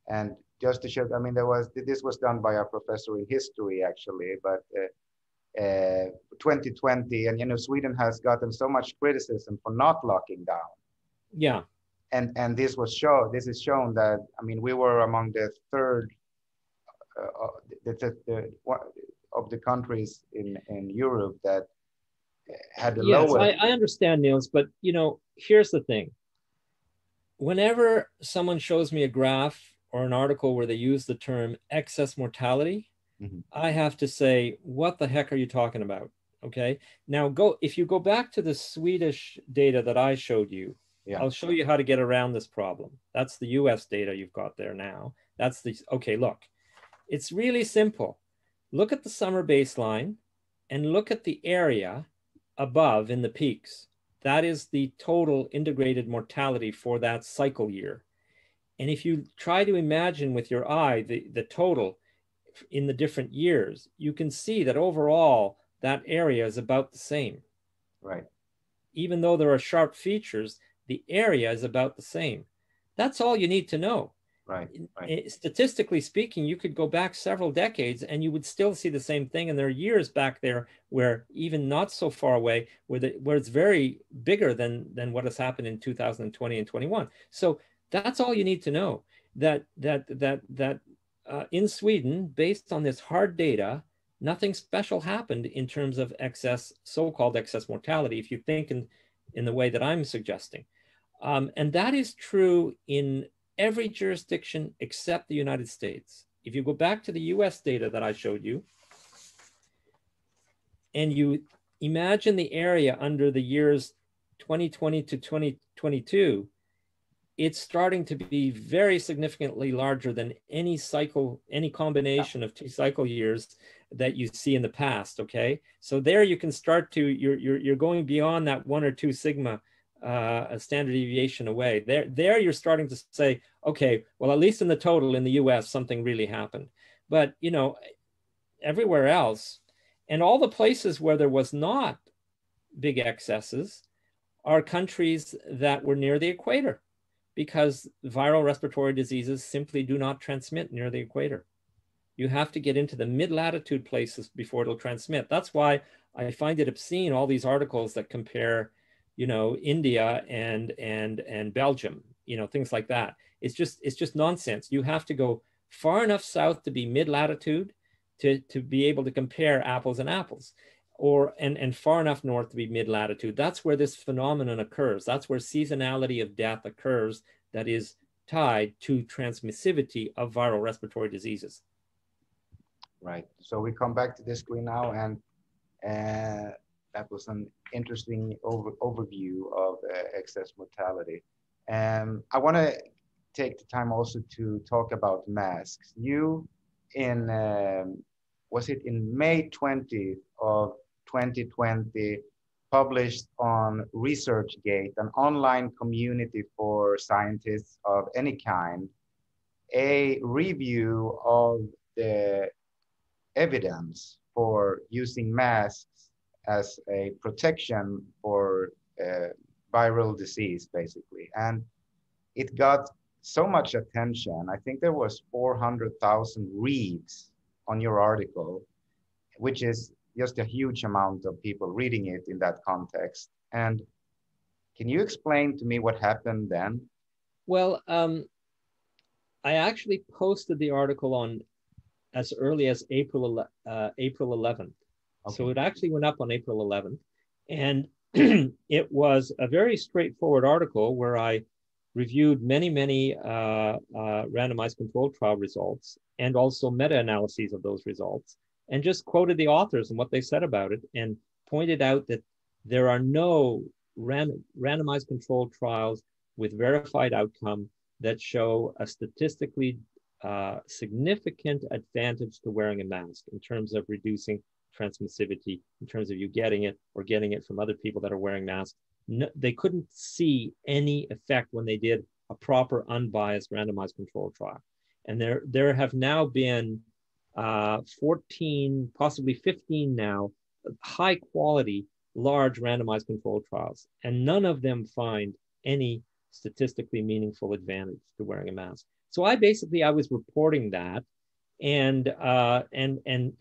And just to show, I mean, this was done by a professor in history, actually, but 2020, and Sweden has gotten so much criticism for not locking down. Yeah. And this is shown that, I mean, we were among the third of the countries in Europe that had the lowest. I understand, Nils, but here's the thing. Whenever someone shows me a graph or an article where they use the term excess mortality, I have to say, what the heck are you talking about? Okay. Now if you go back to the Swedish data that I showed you, I'll show you how to get around this problem. That's the US data you've got there now. Okay, look, it's really simple. Look at the summer baseline and look at the area above in the peaks. That is the total integrated mortality for that cycle year. And if you try to imagine with your eye the total in the different years, you can see that overall that area is about the same. Right. Even though there are sharp features, the area is about the same. That's all you need to know. Right. Statistically speaking, you could go back several decades and you would still see the same thing. And there are years back there where, even not so far away, where it's very bigger than what has happened in 2020 and 21. So that's all you need to know. That in Sweden, based on this hard data, nothing special happened in terms of so-called excess mortality, if you think in the way that I'm suggesting. And that is true in every jurisdiction except the United States. If you go back to the US data that I showed you, and you imagine the area under the years 2020 to 2022, it's starting to be very significantly larger than any combination of 2 cycle years that you see in the past, okay? So there you can start to, you're going beyond that 1 or 2 sigma a standard deviation away. There you're starting to say, okay, well, at least in the total in the US, something really happened. But, everywhere else, and all the places where there was not big excesses are countries that were near the equator, because viral respiratory diseases simply do not transmit near the equator. You have to get into the mid-latitude places before it'll transmit. That's why I find it obscene, all these articles that compare India and Belgium, things like that. It's just nonsense. You have to go far enough south to be mid-latitude to be able to compare apples and apples, and far enough north to be mid-latitude. That's where this phenomenon occurs. That's where seasonality of death occurs, that is tied to transmissivity of viral respiratory diseases. Right. So we come back to this screen now, and that was an interesting overview of excess mortality. I want to take the time also to talk about masks. You, was it in May 20th of 2020, published on ResearchGate, an online community for scientists of any kind, a review of the evidence for using masks as a protection for viral disease, basically. And it got so much attention. I think there was 400,000 reads on your article, which is just a huge amount of people reading it in that context. And can you explain to me what happened then? Well, I actually posted the article on as early as April 11th. Okay. So it actually went up on April 11th. And it was a very straightforward article where I reviewed many randomized controlled trial results and also meta-analyses of those results, and just quoted the authors and what they said about it, and pointed out that there are no randomized controlled trials with verified outcome that show a statistically significant advantage to wearing a mask in terms of reducing transmissivity, in terms of you getting it or getting it from other people that are wearing masks. No, they couldn't see any effect when they did a proper unbiased randomized controlled trial. And there have now been 14, possibly 15 now, high quality, large randomized controlled trials. And none of them find any statistically meaningful advantage to wearing a mask. So I was reporting that and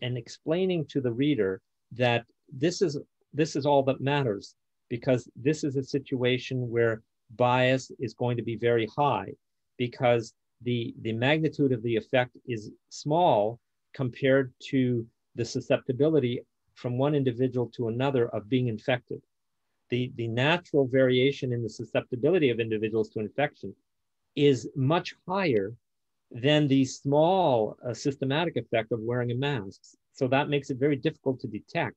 explaining to the reader that this is all that matters, because this is a situation where bias is going to be very high, because the magnitude of the effect is small compared to the susceptibility from one individual to another of being infected. The natural variation in the susceptibility of individuals to infection is much higher than the small systematic effect of wearing a mask. So that makes it very difficult to detect.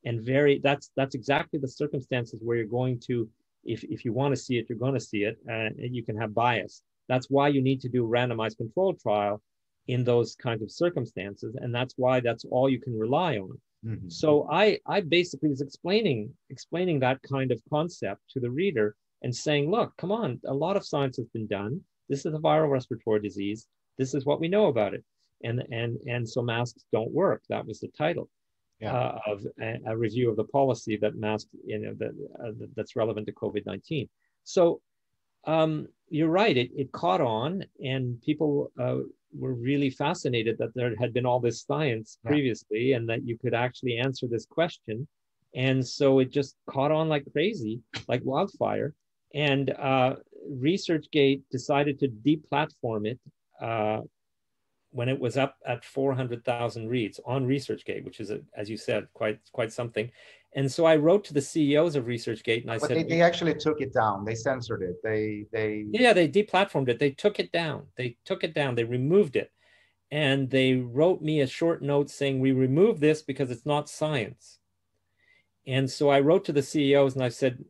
And that's exactly the circumstances where you're going to, if you want to see it, you're going to see it, and you can have bias. That's why you need to do a randomized controlled trial in those kinds of circumstances. And that's why that's all you can rely on. Mm-hmm. So I basically was explaining that kind of concept to the reader and saying, look, come on, a lot of science has been done. This is a viral respiratory disease. This is what we know about it. And so masks don't work. That was the title. Yeah. Of a review of the policy that masks, that's relevant to COVID-19. So you're right, it caught on, and people were really fascinated that there had been all this science previously, and that you could actually answer this question. And so it just caught on like crazy, like wildfire. And ResearchGate decided to deplatform it when it was up at 400,000 reads on ResearchGate, which is, as you said, quite something. And so I wrote to the CEOs of ResearchGate, and I said, they actually took it down. They censored it. They deplatformed it. They took it down. They removed it, and they wrote me a short note saying, we removed this because it's not science. And so I wrote to the CEOs and I said,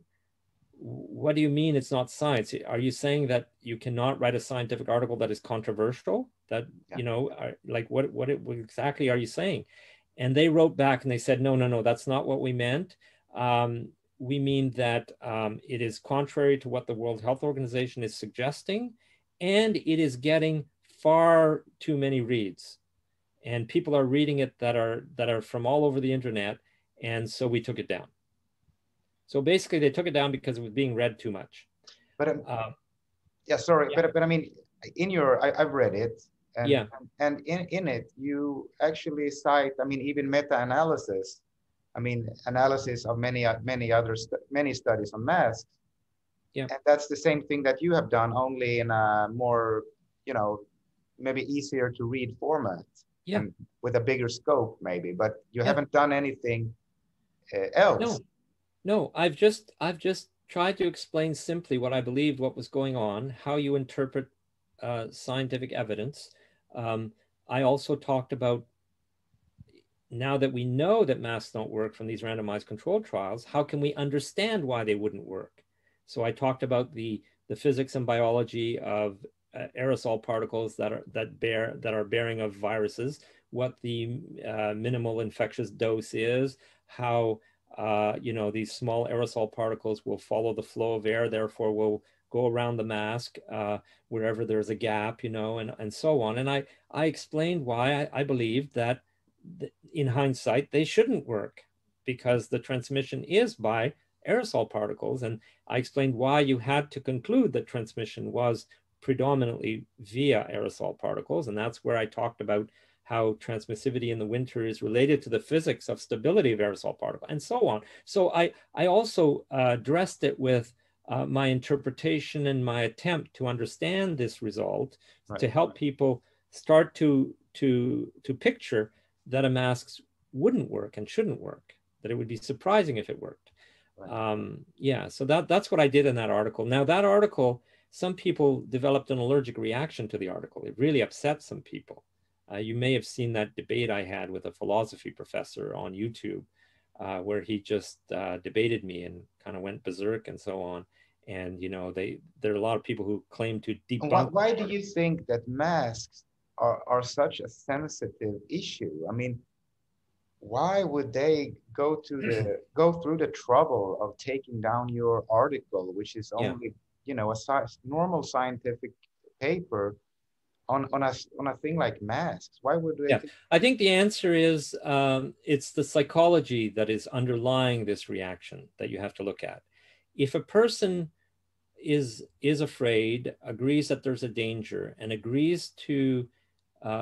what do you mean it's not science? Are you saying that you cannot write a scientific article that is controversial? That, what exactly are you saying? And they wrote back and they said, no, that's not what we meant. We mean that it is contrary to what the World Health Organization is suggesting, and it is getting far too many reads. And people are reading it that are from all over the internet, and so we took it down. So basically, they took it down because it was being read too much. But but I mean, I've read it, and in it you actually cite, I mean, even meta-analysis. I mean, analysis of many studies on masks. Yeah. And that's the same thing that you have done, only in a more, maybe easier to read format Yeah. and with a bigger scope maybe, but you Yeah. haven't done anything else. No, no, I've just tried to explain simply what I believed, what was going on, how you interpret scientific evidence. Um, I also talked about, now that we know that masks don't work from these randomized controlled trials, how can we understand why they wouldn't work? So I talked about the physics and biology of aerosol particles that are bearing of viruses, what the minimal infectious dose is, how these small aerosol particles will follow the flow of air, therefore will go around the mask wherever there's a gap, and so on. And I explained why I believed that in hindsight, they shouldn't work because the transmission is by aerosol particles. And I explained why you had to conclude that transmission was predominantly via aerosol particles. And that's where I talked about how transmissivity in the winter is related to the physics of stability of aerosol particles and so on. So I also dressed it with my interpretation and my attempt to understand this result, Right. to help people start to picture that a mask wouldn't work and shouldn't work, that it would be surprising if it worked. Right. Yeah, so that's what I did in that article. Now that article, some people developed an allergic reaction to the article. It really upset some people. You may have seen that debate I had with a philosophy professor on YouTube, where he just debated me and kind of went berserk and so on. And there are a lot of people who claim to And debunk. why do you think that masks are such a sensitive issue? I mean, why would they go through the trouble of taking down your article, which is Yeah. only, a normal scientific paper on a thing like masks? Why would they? Yeah, I think the answer is it's the psychology that is underlying this reaction that you have to look at. If a person is afraid, agrees that there's a danger, and agrees to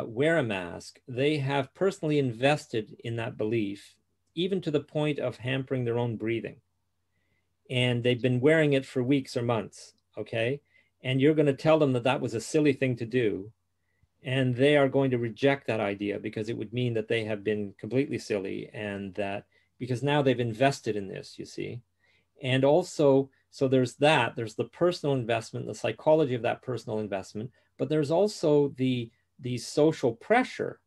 wear a mask, they have personally invested in that belief, even to the point of hampering their own breathing. And they've been wearing it for weeks or months, okay? And you're going to tell them that that was a silly thing to do, and they are going to reject that idea because it would mean that they have been completely silly, and that because now they've invested in this, you see. And also, so there's the personal investment, the psychology of that personal investment, but there's also the social pressure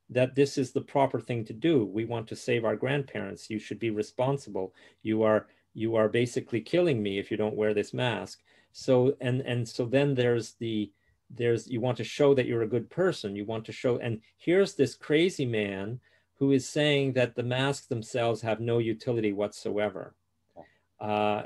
that this is the proper thing to do. We want to save our grandparents. You should be responsible. You are basically killing me if you don't wear this mask. So and so then there's you want to show that you're a good person. You want to show, and here's this crazy man who is saying that the masks themselves have no utility whatsoever.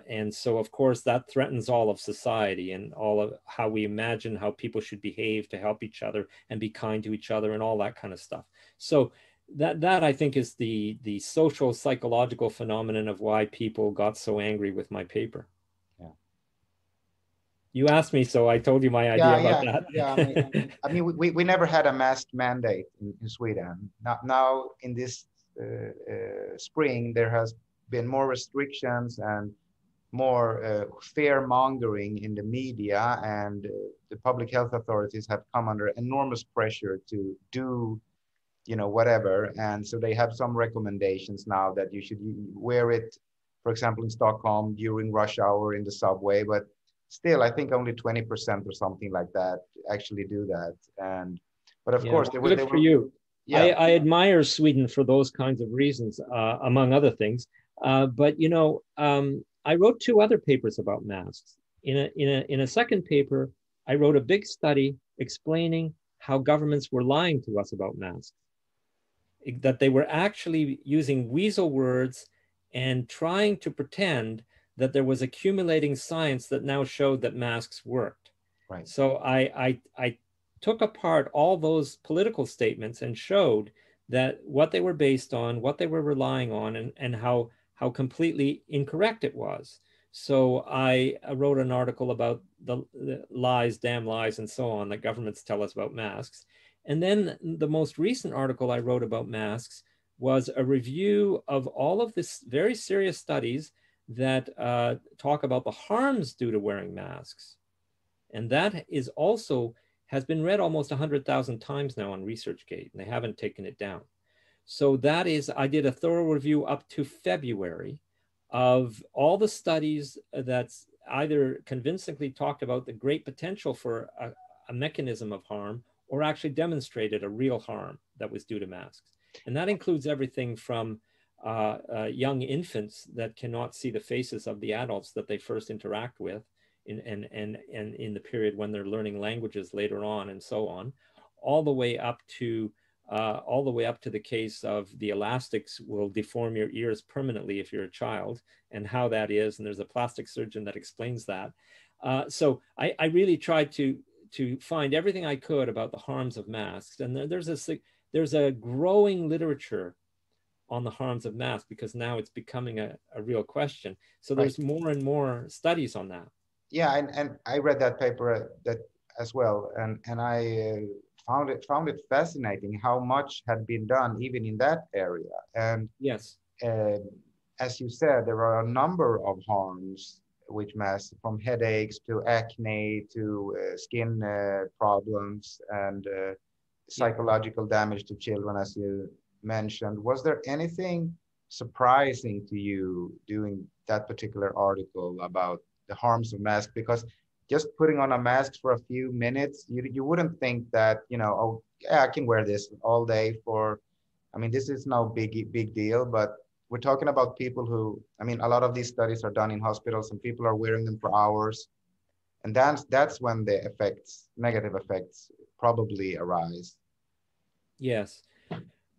And so, of course, that threatens all of society and all of how we imagine how people should behave to help each other and be kind to each other and all that kind of stuff. So that I think is the social psychological phenomenon of why people got so angry with my paper. Yeah. You asked me, so I told you my idea about that. Yeah. I mean, we never had a mask mandate in Sweden. Now in this spring, there has been more restrictions and more fear mongering in the media, and the public health authorities have come under enormous pressure to do, whatever. And so they have some recommendations now that you should wear it, for example, in Stockholm during rush hour in the subway. But still, I think only 20% or something like that actually do that. But of course, they good for you. Yeah. I admire Sweden for those kinds of reasons, among other things. But I wrote two other papers about masks. In a second paper, I wrote a big study explaining how governments were lying to us about masks, that they were actually using weasel words and trying to pretend that there was accumulating science that now showed that masks worked. Right. So I took apart all those political statements and showed that what they were based on, what they were relying on, and how completely incorrect it was. So I wrote an article about the lies, damn lies, and so on that governments tell us about masks. And then the most recent article I wrote about masks was a review of all of this very serious studies that talk about the harms due to wearing masks. And that is also has been read almost 100,000 times now on ResearchGate, and they haven't taken it down. So that is, I did a thorough review up to February of all the studies that's either convincingly talked about the great potential for a mechanism of harm or actually demonstrated a real harm that was due to masks. And that includes everything from young infants that cannot see the faces of the adults that they first interact with and in the period when they're learning languages later on and so on, all the way up to the case of the elastics will deform your ears permanently if you're a child, and how that is. And there's a plastic surgeon that explains that. So I really tried to find everything I could about the harms of masks. And there's a growing literature on the harms of masks because now it's becoming a real question. So there's more and more studies on that. Yeah, and I read that paper that as well, and I found it fascinating how much had been done even in that area. And yes, as you said, there are a number of harms which masks, from headaches to acne to skin problems and psychological damage to children, as you mentioned. Was there anything surprising to you doing that particular article about the harms of masks? Because just putting on a mask for a few minutes, you wouldn't think that, oh, yeah, I can wear this all day for, I mean, this is no big deal, but we're talking about people who, I mean, a lot of these studies are done in hospitals and people are wearing them for hours. And that's when the negative effects probably arise. Yes.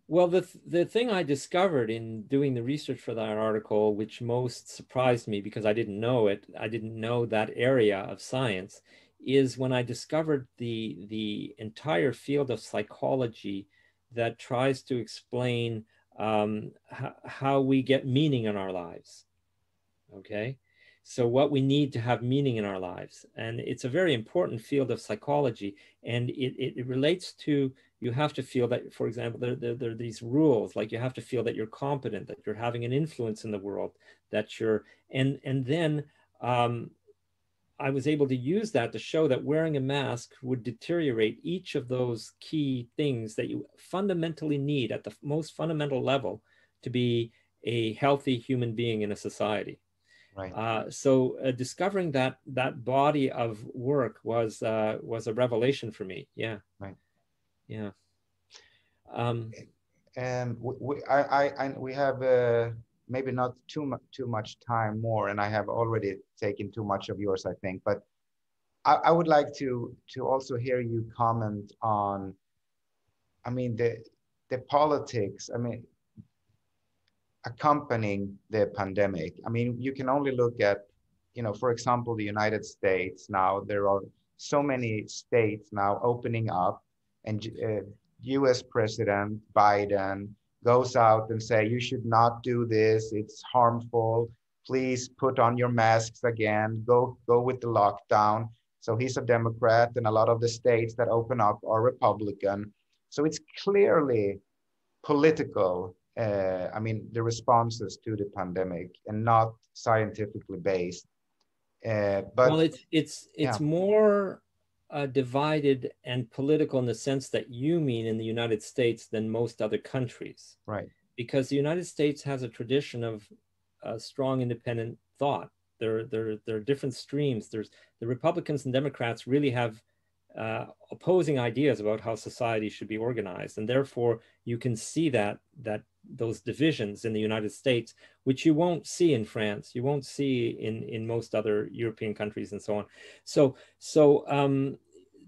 Well, the thing I discovered in doing the research for that article, which most surprised me because I didn't know it, I didn't know that area of science, is when I discovered the entire field of psychology that tries to explain how we get meaning in our lives. Okay, so what we need to have meaning in our lives, and it's a very important field of psychology, and it relates to, you have to feel that, for example, there are these rules, like you have to feel that you're competent, that you're having an influence in the world, that you're, and then I was able to use that to show that wearing a mask would deteriorate each of those key things that you fundamentally need at the most fundamental level to be a healthy human being in a society. Right. So discovering that body of work was a revelation for me. Yeah. Right. Yeah. And we have maybe not too much time more, and I have already taken too much of yours, I think. But I would like to also hear you comment on, I mean, the politics. I mean, accompanying the pandemic. I mean, you can only look at, for example, the United States now. There are so many states now opening up, and U.S. President Biden goes out and say, you should not do this. It's harmful. Please put on your masks again. Go with the lockdown. So he's a Democrat, and a lot of the states that open up are Republican. So it's clearly political, I mean, the responses to the pandemic, and not scientifically based. But well, it's yeah, more divided and political in the sense that you mean in the United States than most other countries, right, because the United States has a tradition of strong independent thought. There are different streams. There's the Republicans and Democrats really have opposing ideas about how society should be organized, and therefore you can see that those divisions in the United States, which you won't see in France, you won't see in most other European countries, and so on. So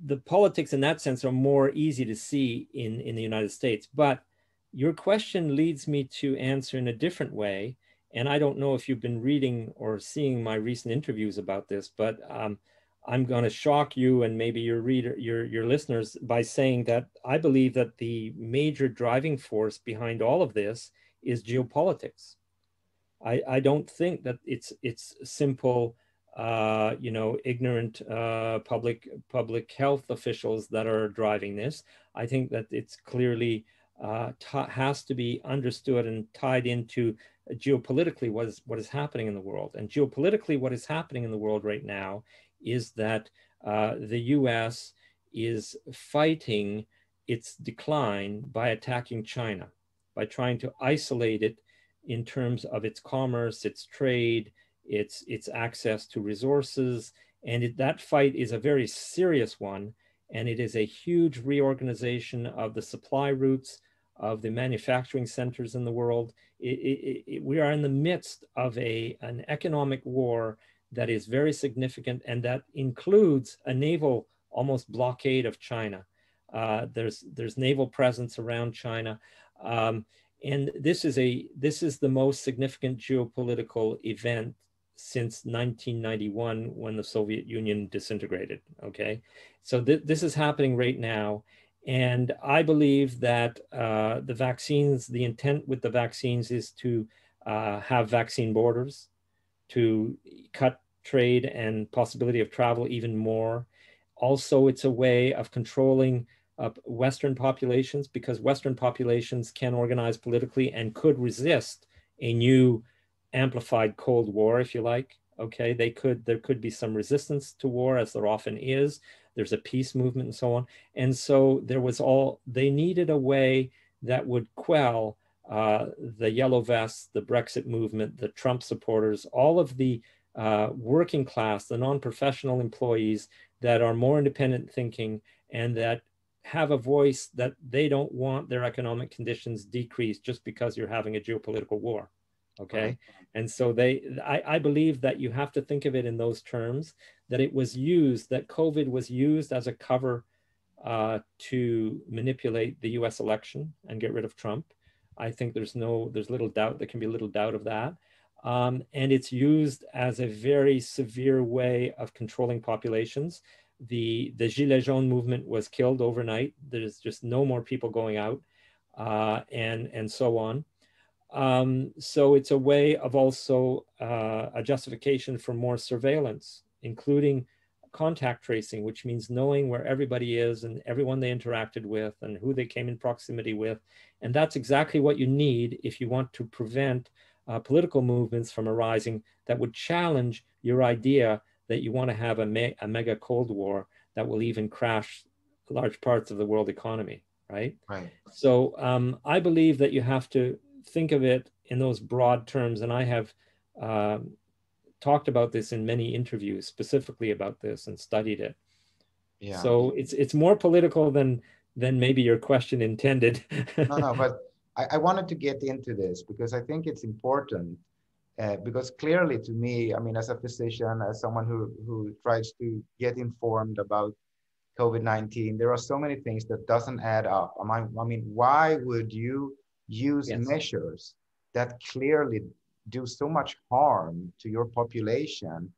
the politics in that sense are more easy to see in the United States. But your question leads me to answer in a different way. And I don't know if you've been reading or seeing my recent interviews about this, but I'm going to shock you and maybe your listeners by saying that I believe that the major driving force behind all of this is geopolitics. I don't think that it's simple, ignorant public health officials that are driving this. I think that it's clearly has to be understood and tied into geopolitically what is happening in the world. And geopolitically, what is happening in the world right now is that the U.S. is fighting its decline by attacking China, by trying to isolate it in terms of its commerce, its trade, its access to resources. And that fight is a very serious one. And it is a huge reorganization of the supply routes, of the manufacturing centers in the world. We are in the midst of an economic war that is very significant, and that includes a naval almost blockade of China. There's naval presence around China. And this is the most significant geopolitical event since 1991, when the Soviet Union disintegrated. Okay, so this is happening right now, and I believe that the vaccines, the intent with the vaccines is to have vaccine borders, to cut trade and possibility of travel even more. Also, it's a way of controlling Western populations, because Western populations can organize politically and could resist a new amplified Cold War, if you like. Okay, there could be some resistance to war, as there often is. There's a peace movement and so on. And so they needed a way that would quell the yellow vests, the Brexit movement, the Trump supporters, all of the working class, the non-professional employees that are more independent thinking and that have a voice, that they don't want their economic conditions decreased just because you're having a geopolitical war. Okay. Right. And so I believe that you have to think of it in those terms, that that COVID was used as a cover to manipulate the US election and get rid of Trump. I think there's little doubt, there can be little doubt of that. And it's used as a very severe way of controlling populations. The Gilets jaunes movement was killed overnight. There's just no more people going out, and so on. So it's a way of also a justification for more surveillance, including contact tracing, which means knowing where everybody is and everyone they interacted with and who they came in proximity with. And that's exactly what you need if you want to prevent political movements from arising that would challenge your idea that you want to have a mega Cold War that will even crash large parts of the world economy, right? Right. So I believe that you have to think of it in those broad terms. And I have talked about this in many interviews, specifically about this, and studied it. Yeah. So it's more political than maybe your question intended. No, but I wanted to get into this because I think it's important. Because clearly to me, I mean, as a physician, as someone who tries to get informed about COVID-19, there are so many things that doesn't add up. I mean, why would you use measures that clearly do so much harm to your population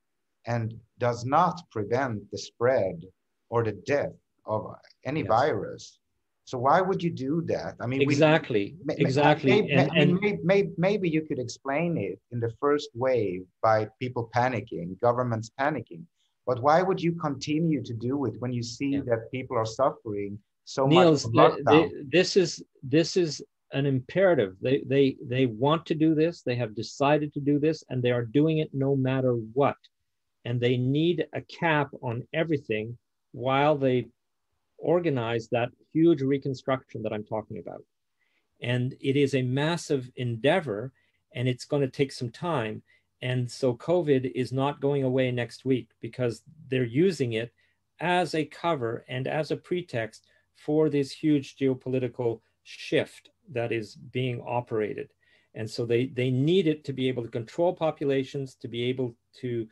and does not prevent the spread or the death of any virus? So why would you do that? I mean, exactly. Maybe you could explain it in the first wave by people panicking, governments panicking. But why would you continue to do it when you see that people are suffering so Nils, much? This is an imperative. They want to do this. They have decided to do this, and they are doing it no matter what. And they need a cap on everything while they organize that huge reconstruction that I'm talking about. And it is a massive endeavor, and it's going to take some time. And so COVID is not going away next week, because they're using it as a cover and as a pretext for this huge geopolitical shift that is being operated. And so they need it to be able to control populations, to be able to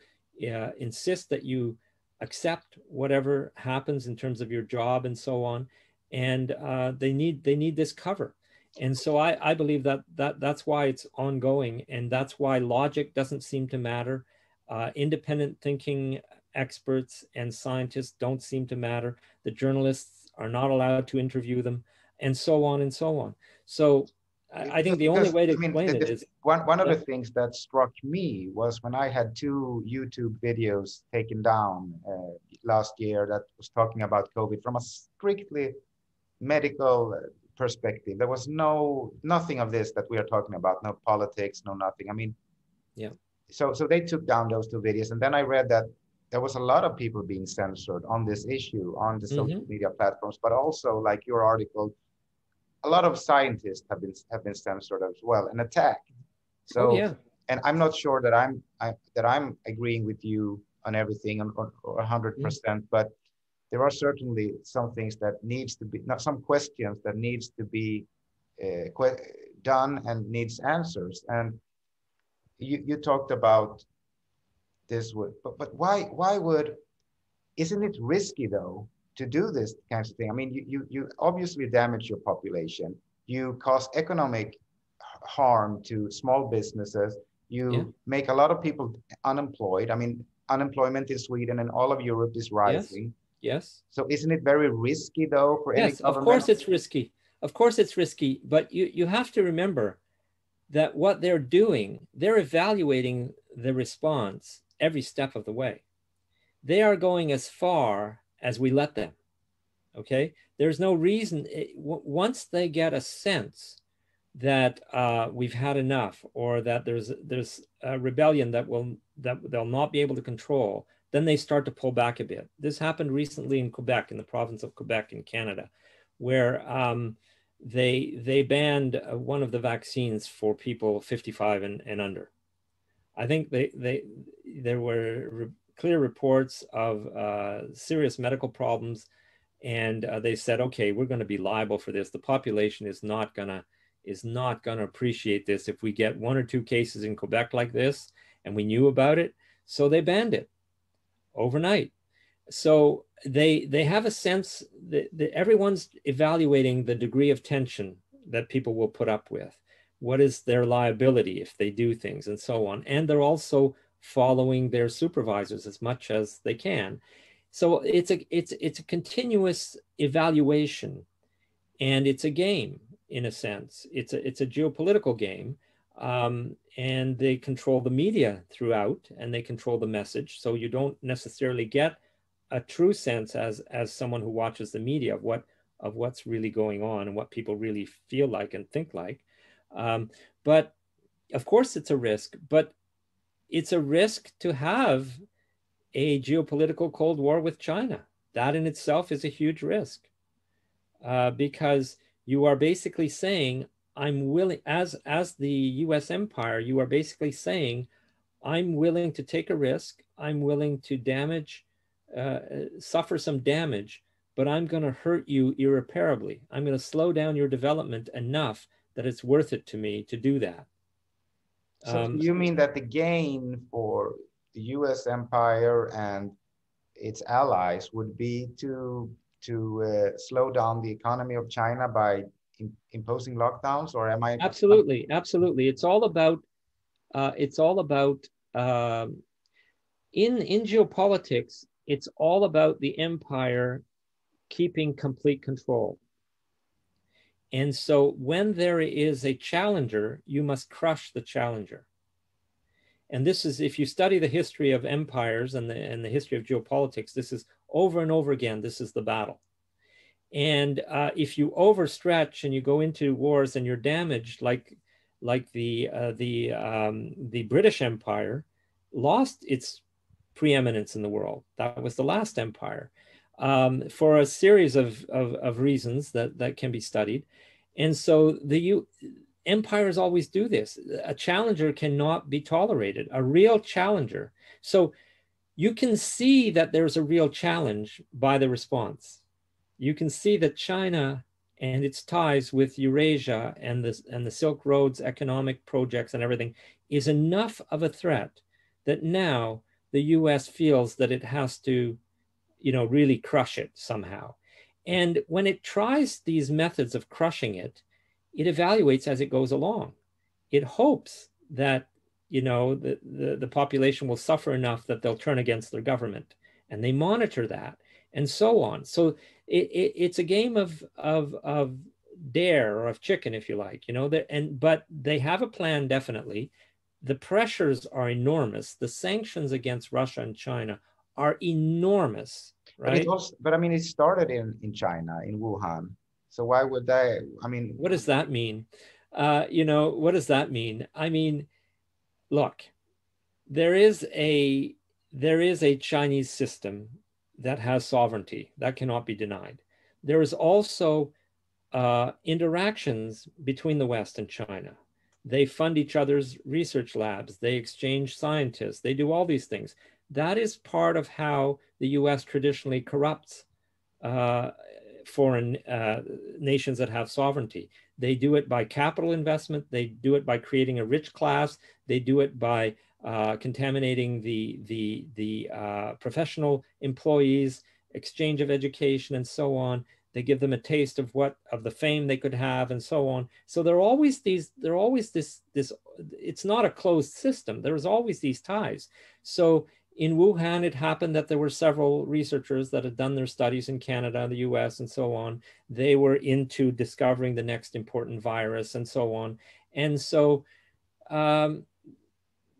insist that you accept whatever happens in terms of your job and so on. And they need this cover. And so I believe that's why it's ongoing, and that's why logic doesn't seem to matter. Independent thinking experts and scientists don't seem to matter. The journalists are not allowed to interview them, and so on and so on. So I think the only way to explain it is... One of the things that struck me was when I had 2 YouTube videos taken down last year that was talking about COVID from a strictly medical perspective. There was nothing of this that we are talking about, no politics, no nothing. I mean, so they took down those 2 videos, and then I read that there was a lot of people being censored on this issue on the social Hmm. media platforms, but also like your article, a lot of scientists have been censored as well and attacked. Oh So, yeah. and I'm not sure that I'm agreeing with you on everything or Mm. 100%, but there are certainly some things that needs to be, not some questions that needs to be done and needs answers. And you talked about this would, but why would, isn't it risky though to do this kind of thing? I mean, you obviously damage your population. You cause economic harm to small businesses. Yeah. You make a lot of people unemployed. I mean, unemployment in Sweden and all of Europe is Yes. rising. Yes. So isn't it very risky though for any Yes. Of government? course it's risky. Of course it's risky. But you have to remember that what they're doing, they're evaluating the response every step of the way. They are going as far as we let them. Okay. There's no reason. Once they get a sense that we've had enough, or that there's a rebellion that they'll not be able to control, then they start to pull back a bit. This happened recently in Quebec, in the province of Quebec in Canada, where they banned one of the vaccines for people 55 and under. I think there were clear reports of serious medical problems, and they said, okay, we're going to be liable for this. The population is not going to appreciate this if we get one or two cases in Quebec like this, and we knew about it. So they banned it overnight. So they have a sense that everyone's evaluating the degree of tension that people will put up with. What is their liability if they do things, and so on. And they're also following their supervisors as much as they can. So it's a continuous evaluation, and it's a game in a sense. It's a geopolitical game, and they control the media throughout, and they control the message. So you don't necessarily get a true sense as someone who watches the media of what's really going on and what people really feel like and think like. But of course, it's a risk. But it's a risk to have a geopolitical Cold War with China. That in itself is a huge risk, because you are basically saying, I'm willing, as the US empire, you are basically saying, I'm willing to take a risk, I'm willing to suffer some damage, but I'm going to hurt you irreparably. I'm going to slow down your development enough that it's worth it to me to do that. So you mean that the gain for the U.S. empire and its allies would be to slow down the economy of China by imposing lockdowns, or am I? Absolutely, absolutely. It's all about um, in geopolitics. It's all about the empire keeping complete control. And so when there is a challenger, you must crush the challenger. And this is, if you study the history of empires and the history of geopolitics, this is over and over again, this is the battle. And if you overstretch and you go into wars and you're damaged, like the British Empire lost its preeminence in the world. That was the last empire, for a series of reasons that can be studied. And so empires always do this. A challenger cannot be tolerated, a real challenger. So you can see that there's a real challenge by the response. You can see that China and its ties with Eurasia and the Silk Road's economic projects and everything is enough of a threat that now the US feels that it has to, really crush it somehow. And when it tries these methods of crushing it, it evaluates as it goes along. It hopes that, the population will suffer enough that they'll turn against their government, and they monitor that, and so on. So it's a game of dare, or of chicken, if you like, but they have a plan, definitely. The pressures are enormous. The sanctions against Russia and China are enormous, But it right? also, but I mean, it started in China, in Wuhan. So why would they? I mean, What does that mean? What does that mean? I mean, look, there is a there is a Chinese system that has sovereignty. That cannot be denied. There is also interactions between the West and China. They fund each other's research labs. They exchange scientists. They do all these things. That is part of how the US traditionally corrupts uh, foreign nations that have sovereignty. They do it by capital investment. They do it by creating a rich class. They do it by contaminating the professional employees, exchange of education, and so on. They give them a taste of the fame they could have, and so on. So there are always these. There are always this. It's not a closed system. There's always these ties. So in Wuhan, it happened that there were several researchers that had done their studies in Canada, the US, and so on. They were into discovering the next important virus and so on. And so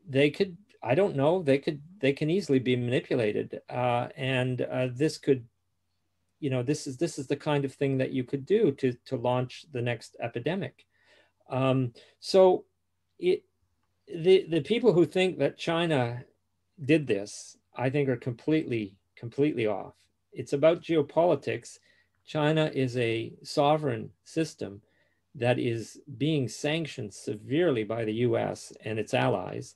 they could, I don't know, they can easily be manipulated. This could, this is the kind of thing that you could do to launch the next epidemic. So the people who think that China did this, I think, are completely off. It's about geopolitics. China is a sovereign system that is being sanctioned severely by the US and its allies.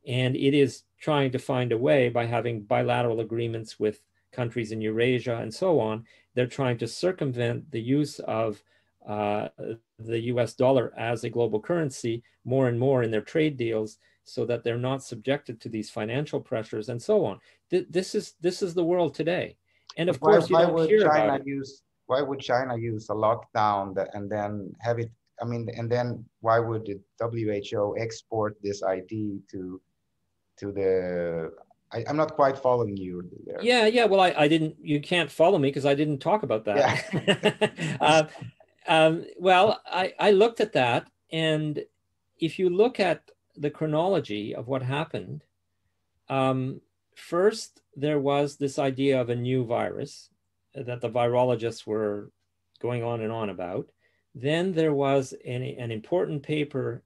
And it is trying to find a way by having bilateral agreements with countries in Eurasia and so on. They're trying to circumvent the use of the US dollar as a global currency more and more in their trade deals, so that they're not subjected to these financial pressures and so on. This is the world today. And of course, you don't hear about it. Why would China use a lockdown and then have it? I mean, and then why would the WHO export this ID to the? I'm not quite following you there. Yeah. Well, I didn't. You can't follow me because I didn't talk about that. Yeah. Well, I looked at that, and if you look at the chronology of what happened, first there was this idea of a new virus that the virologists were going on and on about. Then there was an important paper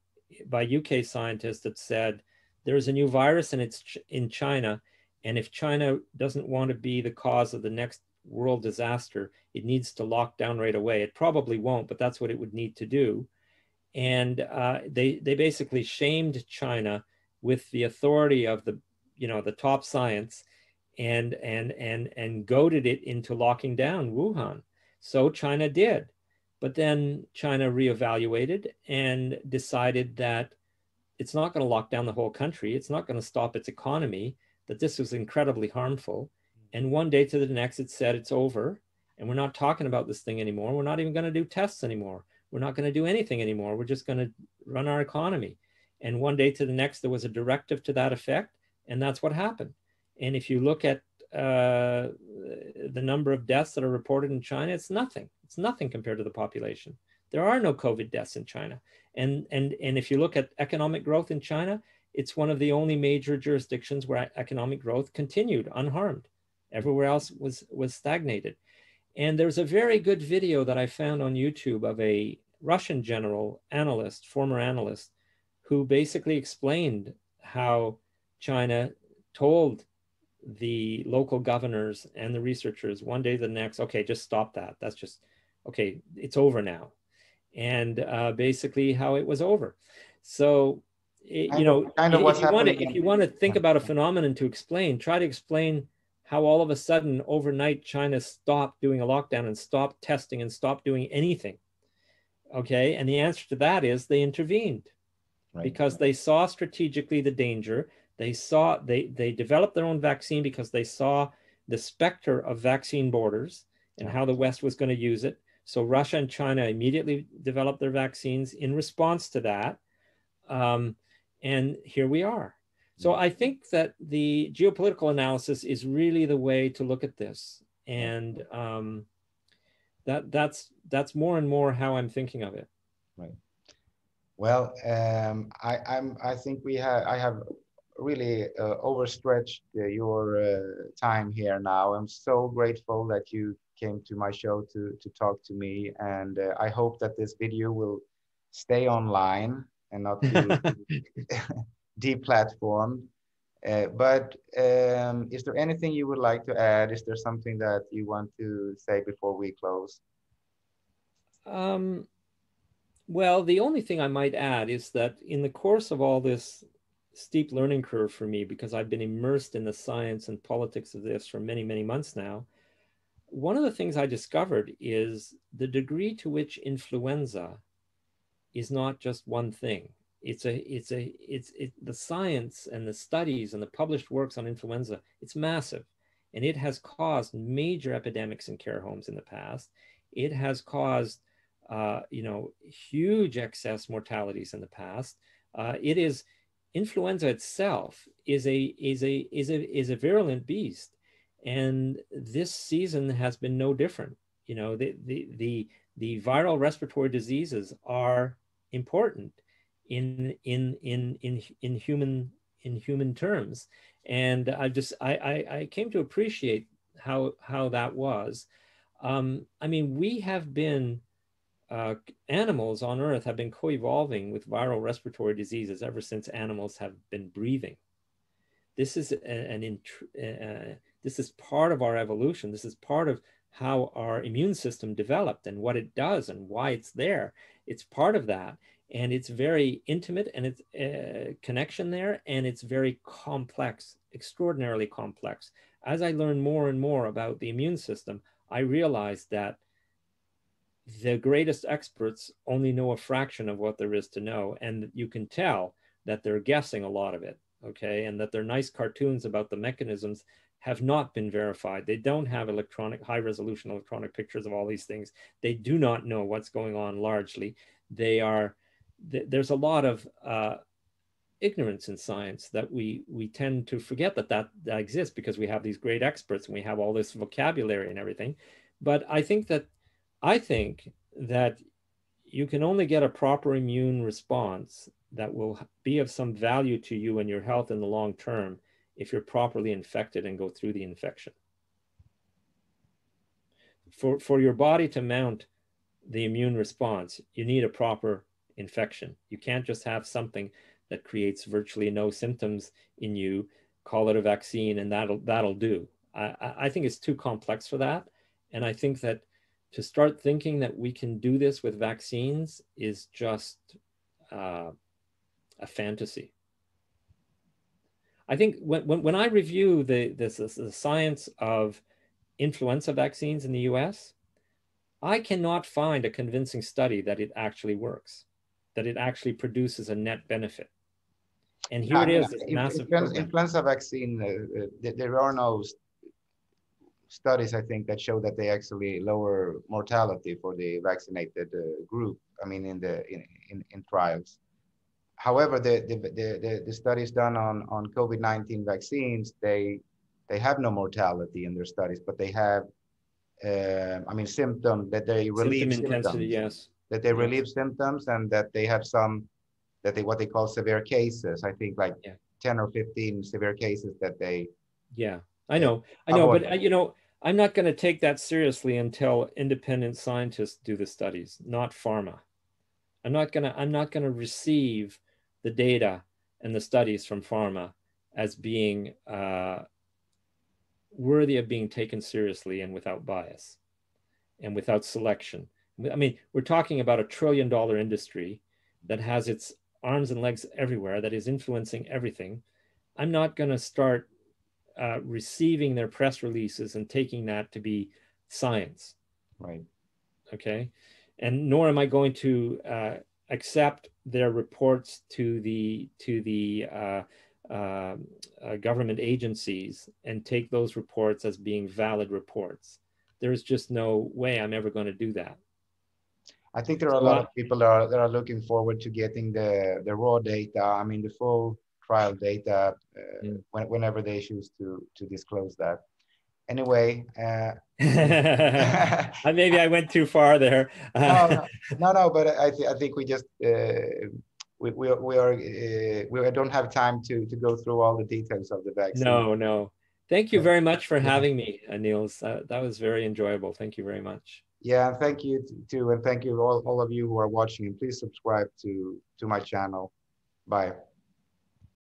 by UK scientists that said there's a new virus and it's in China. And if China doesn't want to be the cause of the next world disaster, it needs to lock down right away. It probably won't, but that's what it would need to do. And they basically shamed China with the authority of the top science, and goaded it into locking down Wuhan. So China did, but then China reevaluated and decided that it's not going to lock down the whole country. It's not going to stop its economy. That this was incredibly harmful. And one day to the next, it said it's over, and we're not talking about this thing anymore. We're not even going to do tests anymore. We're not going to do anything anymore. We're just going to run our economy. And one day to the next, there was a directive to that effect, and that's what happened. And if you look at the number of deaths that are reported in China, it's nothing. It's nothing compared to the population. There are no COVID deaths in China. And if you look at economic growth in China, it's one of the only major jurisdictions where economic growth continued unharmed. Everywhere else was stagnated. And there's a very good video that I found on YouTube of a Russian general analyst, former analyst, who basically explained how China told the local governors and the researchers one day to the next, okay, just stop that. That's just, okay, it's over now. And basically how it was over. So, if you want to think about a phenomenon to explain, try to explain how all of a sudden overnight China stopped doing a lockdown and stopped testing and stopped doing anything. Okay. And the answer to that is they intervened, right? Because they saw strategically the danger. They developed their own vaccine because they saw the specter of vaccine borders and how the West was going to use it. So Russia and China immediately developed their vaccines in response to that. And here we are. So I think that the geopolitical analysis is really the way to look at this. And that's more and more how I'm thinking of it. Right. Well, I think I have really overstretched your time here now. I'm so grateful that you came to my show to talk to me, and I hope that this video will stay online and not be deplatformed. But is there anything you would like to add? Is there something that you want to say before we close? Um, well, the only thing I might add is that in the course of all this steep learning curve for me, because I've been immersed in the science and politics of this for many, many months now, one of the things I discovered is the degree to which influenza is not just one thing. The science and the studies and the published works on influenza, it's massive. And it has caused major epidemics in care homes in the past. It has caused, huge excess mortalities in the past. It is Influenza itself is a virulent beast, and this season has been no different. The viral respiratory diseases are important in human terms, and I came to appreciate how that was. I mean, we have been animals on Earth have been co-evolving with viral respiratory diseases ever since animals have been breathing. This is this is part of our evolution. This is part of how our immune system developed and what it does and why it's there. It's part of that, and it's very intimate, and it's a connection there, and it's very complex, extraordinarily complex. As I learn more and more about the immune system, I realized that the greatest experts only know a fraction of what there is to know, and you can tell that they're guessing a lot of it. Okay, and that their nice cartoons about the mechanisms have not been verified. They don't have high resolution electronic pictures of all these things. They do not know what's going on largely. There's a lot of ignorance in science that we tend to forget that exists, because we have these great experts and we have all this vocabulary and everything. But I think that you can only get a proper immune response that will be of some value to you and your health in the long term if you're properly infected and go through the infection. For your body to mount the immune response, you need a proper infection. You can't just have something that creates virtually no symptoms in you, call it a vaccine, and that'll do. I think it's too complex for that. And I think that to start thinking that we can do this with vaccines is just a fantasy. I think when I review the science of influenza vaccines in the US, I cannot find a convincing study that it actually works, that it actually produces a net benefit. And here Yeah, I it mean, is, this massive program. influenza vaccine, there are no studies, I think, that show that they actually lower mortality for the vaccinated group. I mean, in trials. However, the studies done on COVID-19 vaccines, they have no mortality in their studies, but they have, I mean, symptom that they relieve Symptom intensity, symptoms, yes. that they Yes. relieve symptoms, and that they have some, that they what they call severe cases. I think like 10 or 15 severe cases that they. Yeah, I know, avoid. but I'm not going to take that seriously until independent scientists do the studies, not pharma. I'm not going to receive the data and the studies from pharma as being worthy of being taken seriously and without bias and without selection. I mean, we're talking about $1 trillion industry that has its arms and legs everywhere, that is influencing everything. I'm not going to start receiving their press releases and taking that to be science. Right. Okay. And nor am I going to accept their reports to the government agencies and take those reports as being valid reports. There's just no way I'm ever going to do that. I think there are a lot of people that are looking forward to getting the raw data. I mean, the full trial data whenever they choose to disclose that. Anyway, maybe I went too far there. No, but I think we just we don't have time to go through all the details of the vaccine. No. Thank you very much for having me, Nils. That was very enjoyable. Thank you very much. Yeah, and thank you too, and thank you all of you who are watching. And please subscribe to my channel. Bye.